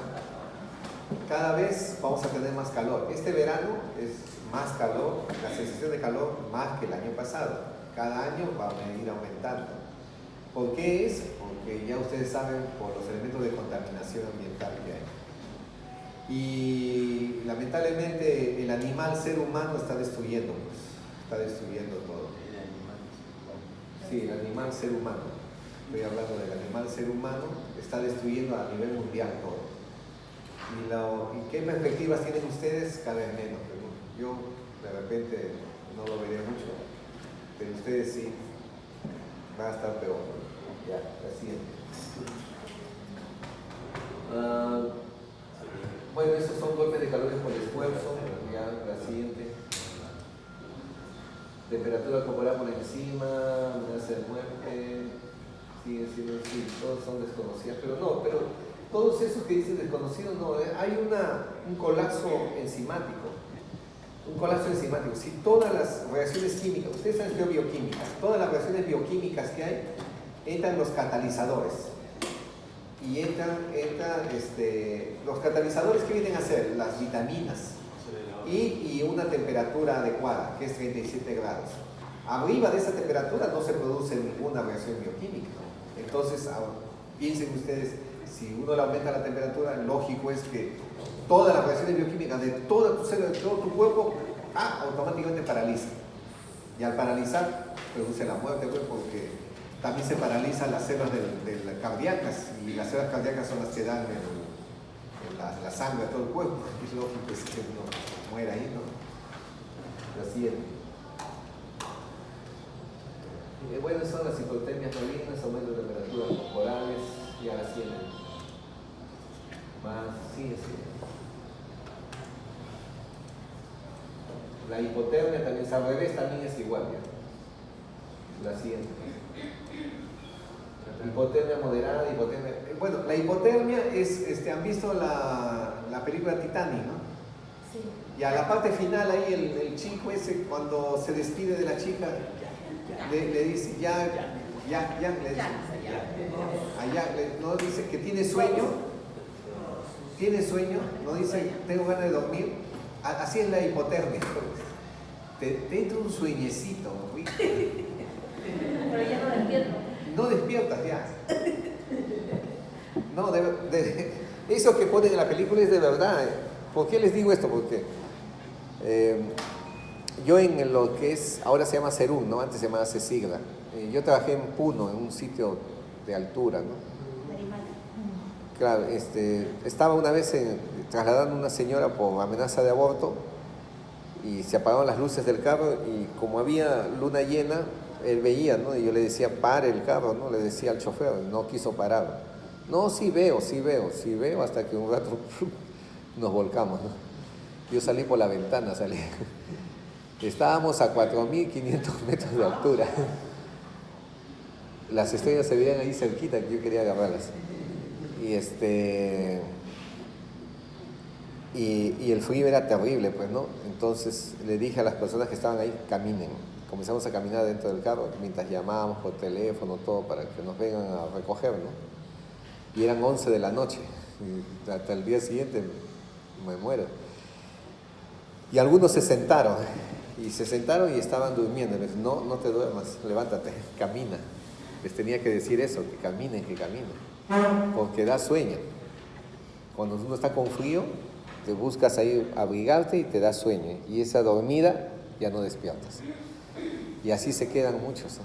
Cada vez vamos a tener más calor. Este verano es más calor, la sensación de calor más que el año pasado. Cada año va a ir aumentando. ¿Por qué es? Porque ya ustedes saben por los elementos de contaminación ambiental que hay. Y lamentablemente el animal ser humano está destruyendo, está destruyendo todo. Sí, el animal ser humano. Estoy hablando del animal ser humano, está destruyendo a nivel mundial todo. ¿Y qué perspectivas tienen ustedes? Cada vez menos. Yo de repente no lo veré mucho, pero ustedes sí, va a estar peor. Ya, la siguiente. Bueno, esos son golpes de calores por esfuerzo. Ya, la siguiente. Temperatura corporal por encima, amenaza de muerte, siguen siendo, sí, todos son desconocidas, pero todos esos que dicen desconocidos, no, hay un colapso enzimático. Un colapso enzimático. Si todas las reacciones químicas, ustedes saben que bioquímicas, todas las reacciones bioquímicas que hay, entran los catalizadores. Y entran los catalizadores que vienen a ser las vitaminas y una temperatura adecuada, que es 37 grados. Arriba de esa temperatura no se produce ninguna reacción bioquímica. Entonces, piensen ustedes, si uno le aumenta la temperatura, lógico es que todas las reacciones bioquímicas de todo tu cerebro, de todo tu cuerpo, automáticamente paraliza. Y al paralizar, produce la muerte, porque también se paralizan las células cardíacas, y las células cardíacas son las que dan la sangre a todo el cuerpo. Es lógico que uno muera ahí, ¿no? La siguiente. Bueno, son las hipotermias marinas, aumento de temperaturas corporales, y a la siguiente. Más, sigue. La hipotermia también es al revés, también es igual, ¿ya? La siguiente. Hipotermia moderada, hipotermia. Bueno, la hipotermia es, han visto la película Titanic, ¿no? Sí. Y a la parte final ahí el chico ese, cuando se despide de la chica, le dice no dice que tiene sueño, no dice tengo ganas de dormir. Así es la hipotermia. Te entra un sueñecito, rico. Pero ya no despierto. No despiertas ya. No, eso que ponen en la película es de verdad. ¿Por qué les digo esto? Porque yo en lo que es, ahora se llama Serún, ¿no? Antes se llamaba Cesigla. Yo trabajé en Puno, en un sitio de altura, ¿no? Claro, estaba una vez trasladando a una señora por amenaza de aborto y se apagaron las luces del carro y como había luna llena, él veía, ¿no? Y yo le decía, pare el carro, ¿no? Le decía al chofer, no quiso parar. No, sí veo, hasta que un rato nos volcamos, ¿no? Yo salí por la ventana, Estábamos a 4.500 metros de altura. Las estrellas se veían ahí cerquita, que yo quería agarrarlas. Y el frío era terrible, pues, ¿no? Entonces le dije a las personas que estaban ahí, caminen. Comenzamos a caminar dentro del carro, mientras llamábamos por teléfono, todo, para que nos vengan a recoger, ¿no? Y eran 11 de la noche. Y hasta el día siguiente me muero. Y algunos se sentaron. Y estaban durmiendo. Les dije, no te duermas, levántate, camina. Les tenía que decir eso, que caminen. Porque da sueño. Cuando uno está con frío, te buscas ahí abrigarte y te da sueño. Y esa dormida ya no despiertas. Y así se quedan muchos, ¿no?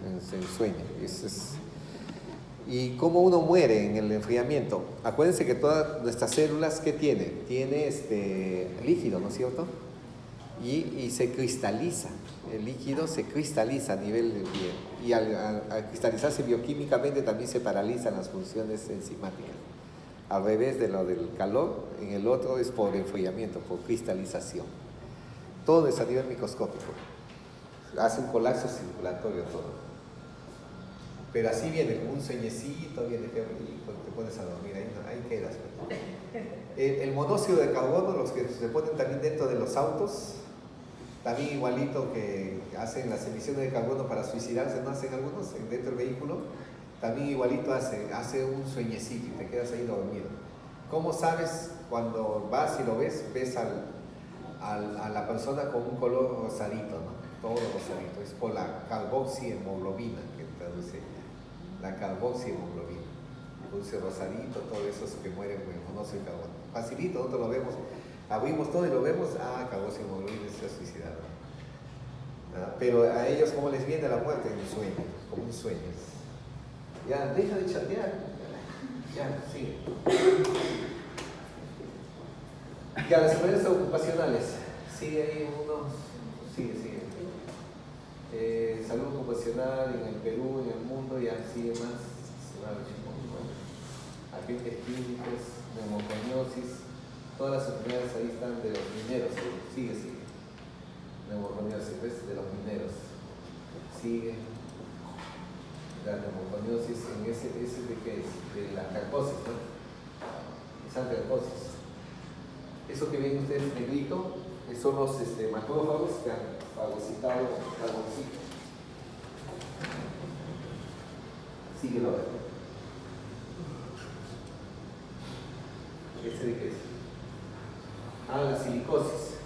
en sueño. ¿Y cómo uno muere en el enfriamiento? Acuérdense que todas nuestras células, ¿qué tiene? Tiene líquido, ¿no es cierto? Y se cristaliza. El líquido se cristaliza a nivel de piel. Y al cristalizarse bioquímicamente también se paralizan las funciones enzimáticas. al revés de lo del calor, en el otro es por enfriamiento, por cristalización. Todo es a nivel microscópico. Hace un colapso circulatorio todo. Pero así viene, como un sueñecito, viene que te pones a dormir, ahí quedas. El monóxido de carbono, los que se ponen también dentro de los autos, también igualito que hacen las emisiones de carbono para suicidarse, ¿no hacen algunos dentro del vehículo? También igualito hace un sueñecito y te quedas ahí dormido. ¿Cómo sabes cuando vas y lo ves a la persona con un color rosadito, ¿no? Todo rosadito, es por la carboxihemoglobina, que traduce la carboxihemoglobina. Dulce rosadito, todos esos que mueren con el monóxido de carbono. Facilito, nosotros lo vemos, abrimos todo y lo vemos, carboxihemoglobina se ha suicidado. Pero a ellos, ¿cómo les viene la muerte? En un sueño, como un sueño. Ya, deja de chatear. Ya, sigue. Ya, las experiencias ocupacionales. Sigue ahí uno. Sigue. Salud ocupacional en el Perú, en el mundo, ya sigue más. Agentes químicos, neumoconiosis, todas las enfermedades ahí están de los mineros. Sigue. Neumoconiosis, ¿ves? De los mineros. Sigue. La neumoconiosis, ese de qué es, de la carcosis, ¿no? Esa carcosis. Eso que ven ustedes negrito, son los macrófagos que han fagocitado carboncito. Síguelo a ver. ¿Ese de qué es? La silicosis.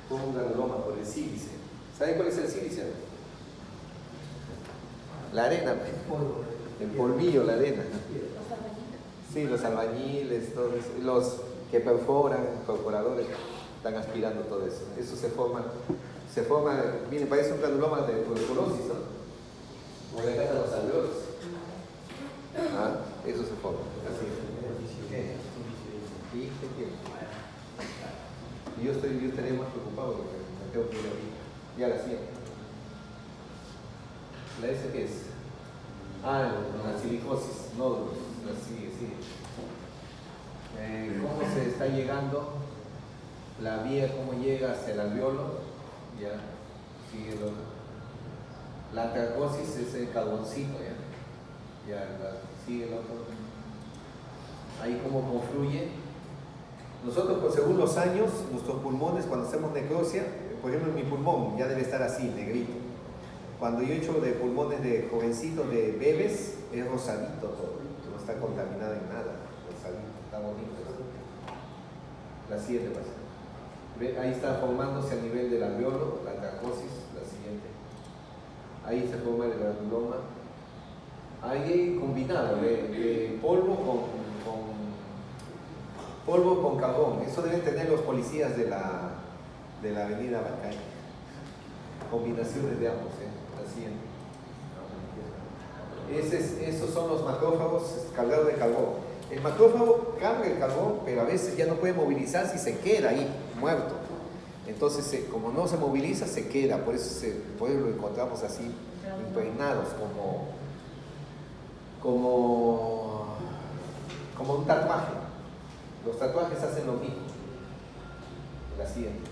Como un granuloma por el sílice. ¿Saben cuál es el sílice? La arena, el polvillo, la arena. Sí, los albañiles, todos los que perforadores, están aspirando todo eso. Eso se forma, miren, parece un granuloma de tuberculosis, ¿no? Como le caen a los alveolos. Eso se forma. Así es. ¿Y qué tiempo? Yo estaría más preocupado porque me tengo que ir ahí. Ya la siguiente. ¿La S qué es? La silicosis, nódulos. Sigue. ¿Cómo se está llegando? La vía, ¿cómo llega hacia el alveolo? Ya, sigue el otro. La carcosis es el carboncito, ya. Sigue el otro. Ahí cómo confluye. Nosotros, pues, según los años, nuestros pulmones, cuando hacemos necrosia, por ejemplo, mi pulmón ya debe estar así, negrito. Cuando yo echo de pulmones de jovencitos, de bebés, es rosadito todo, no está contaminado en nada, rosadito, está bonito. La siguiente pasa. Ahí está formándose a nivel del alveolo, la carcosis, la siguiente. Ahí se forma el granuloma. Ahí combinado de polvo con carbón. Eso deben tener los policías de la avenida Balcaña. Combinaciones de ambos, la siguiente. Esos son los macrófagos cargados de carbón. El macrófago carga el carbón, pero a veces ya no puede movilizarse y se queda ahí, muerto. Entonces, como no se moviliza, se queda. Por eso lo encontramos así, impregnados, como un tatuaje. Los tatuajes hacen lo mismo. La siguiente.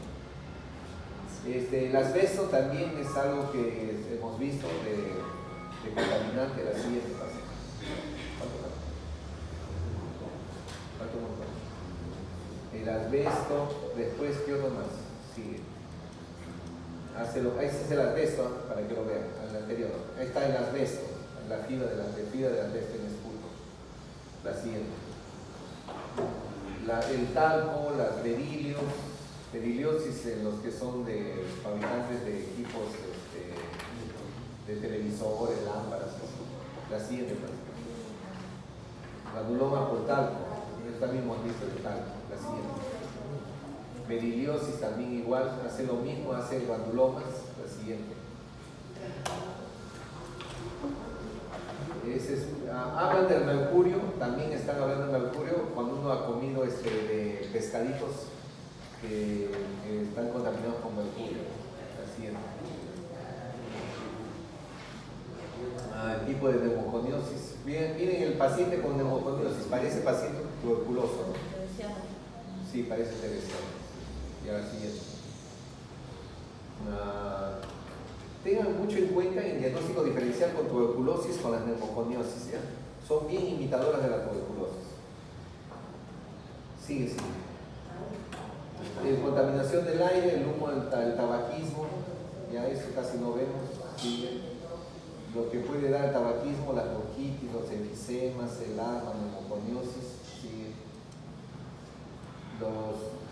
El asbesto también es algo que hemos visto de contaminante. La siguiente pasa. El asbesto, después, ¿qué otro más? Sigue. Ese es el asbesto, para que lo vean, el anterior. Ahí está el asbesto, la fibra del asbesto en esputo. La siguiente. El talco, las beriliosis, los que son de fabricantes de equipos de televisores, lámparas. La siguiente. Granuloma por talco. También hemos visto el talco. La siguiente. Beriliosis también igual, hace lo mismo, hace granulomas. La siguiente. Hablan del mercurio, también están hablando del mercurio cuando uno ha comido de pescaditos que están contaminados con mercurio. La siguiente. tipo de neumoconiosis. Miren el paciente con neumoconiosis, parece paciente tuberculoso, ¿no? Sí, parece teresiano. Y ahora siguiente. Tengan mucho en cuenta el diagnóstico diferencial con tuberculosis con las neumoconiosis, ¿ya? Son bien imitadoras de la tuberculosis. Sigue. Contaminación del aire, el humo, el tabaquismo, ya eso casi no vemos. Sigue. Lo que puede dar el tabaquismo, la bronquitis, los enfisema, el asma, neumoconiosis. Sigue.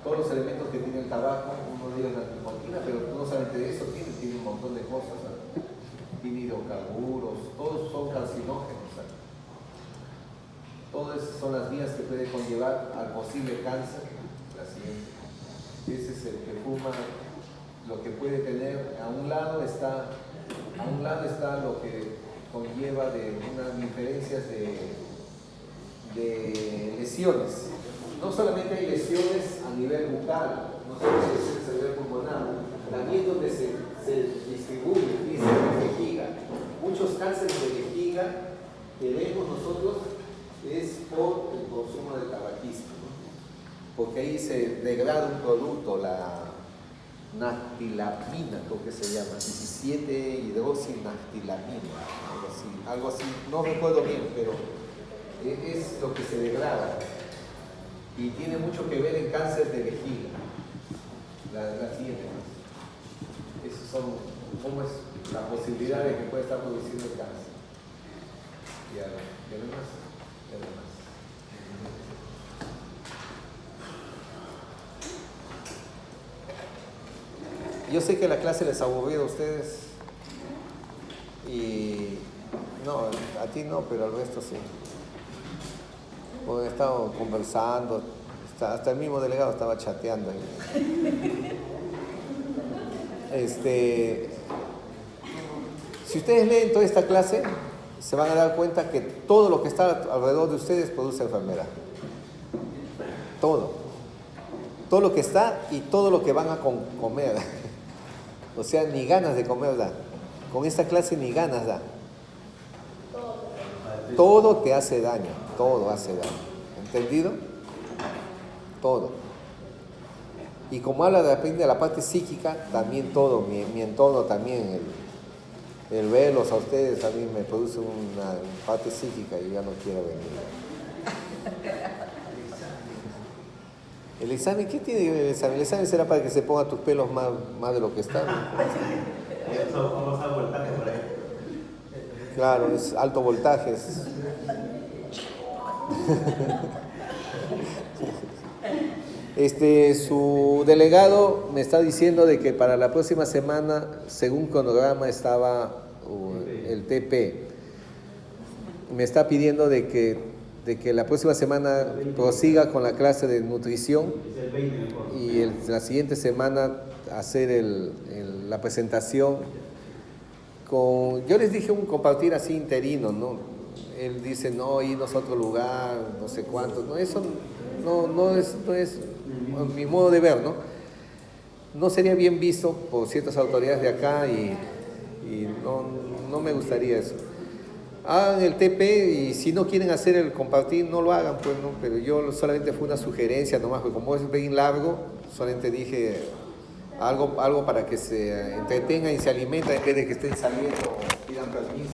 Todos los elementos que tiene el tabaco, uno de ellos es la nicotina, pero no solamente de eso tiene un montón de cosas, ¿sabes? Tiene hidrocarburos, todos son carcinógenos, ¿sabes? Todas esas son las vías que puede conllevar al posible cáncer. La siguiente. Ese es el que fuma, lo que puede tener, a un lado está lo que conlleva de unas diferencias de lesiones. No solamente hay lesiones a nivel bucal, no solamente lesiones a nivel pulmonar, también donde se distribuye y se vejiga. Muchos cánceres de vejiga que vemos nosotros es por el consumo de tabaquismo, ¿no? Porque ahí se degrada un producto, la naftilamina, creo que se llama, 17-hidroxinaftilamina, algo así, no recuerdo bien, pero es lo que se degrada. Y tiene mucho que ver en cáncer de vejiga. La siguiente. Esos son, ¿cómo es la posibilidad de que pueda estar produciendo el cáncer? Ya no más. Yo sé que la clase les ha aburrido a ustedes. Y no, a ti no, pero al resto sí. Porque he estado conversando, hasta el mismo delegado estaba chateando ahí. Si ustedes leen toda esta clase, se van a dar cuenta que todo lo que está alrededor de ustedes produce enfermedad. Todo lo que está y todo lo que van a comer. O sea, ni ganas de comer da. Con esta clase ni ganas da. Todo te hace daño, todo hace daño. ¿Entendido? Todo. Y como habla de la parte psíquica, también todo, mi entorno también, el verlos a ustedes a mí me produce una parte psíquica y ya no quiero venir. ¿El examen? ¿Qué tiene el examen? El examen será para que se ponga tus pelos más de lo que están. Vamos a voltaje por ahí. Claro, es alto voltaje. Su delegado me está diciendo de que para la próxima semana, según cronograma, estaba el TP. Me está pidiendo de que la próxima semana prosiga con la clase de nutrición y la siguiente semana hacer la presentación. Yo les dije un compartir así interino, ¿no? Él dice, no, irnos a otro lugar, no sé cuánto. No, eso no es mi modo de ver, ¿no? No sería bien visto por ciertas autoridades de acá y no me gustaría eso. Hagan el TP y si no quieren hacer el compartir, no lo hagan, pues no. Pero yo solamente fue una sugerencia nomás, porque como es bien largo, solamente dije algo para que se entretengan y se alimenten en vez de que estén saliendo o pidan permiso.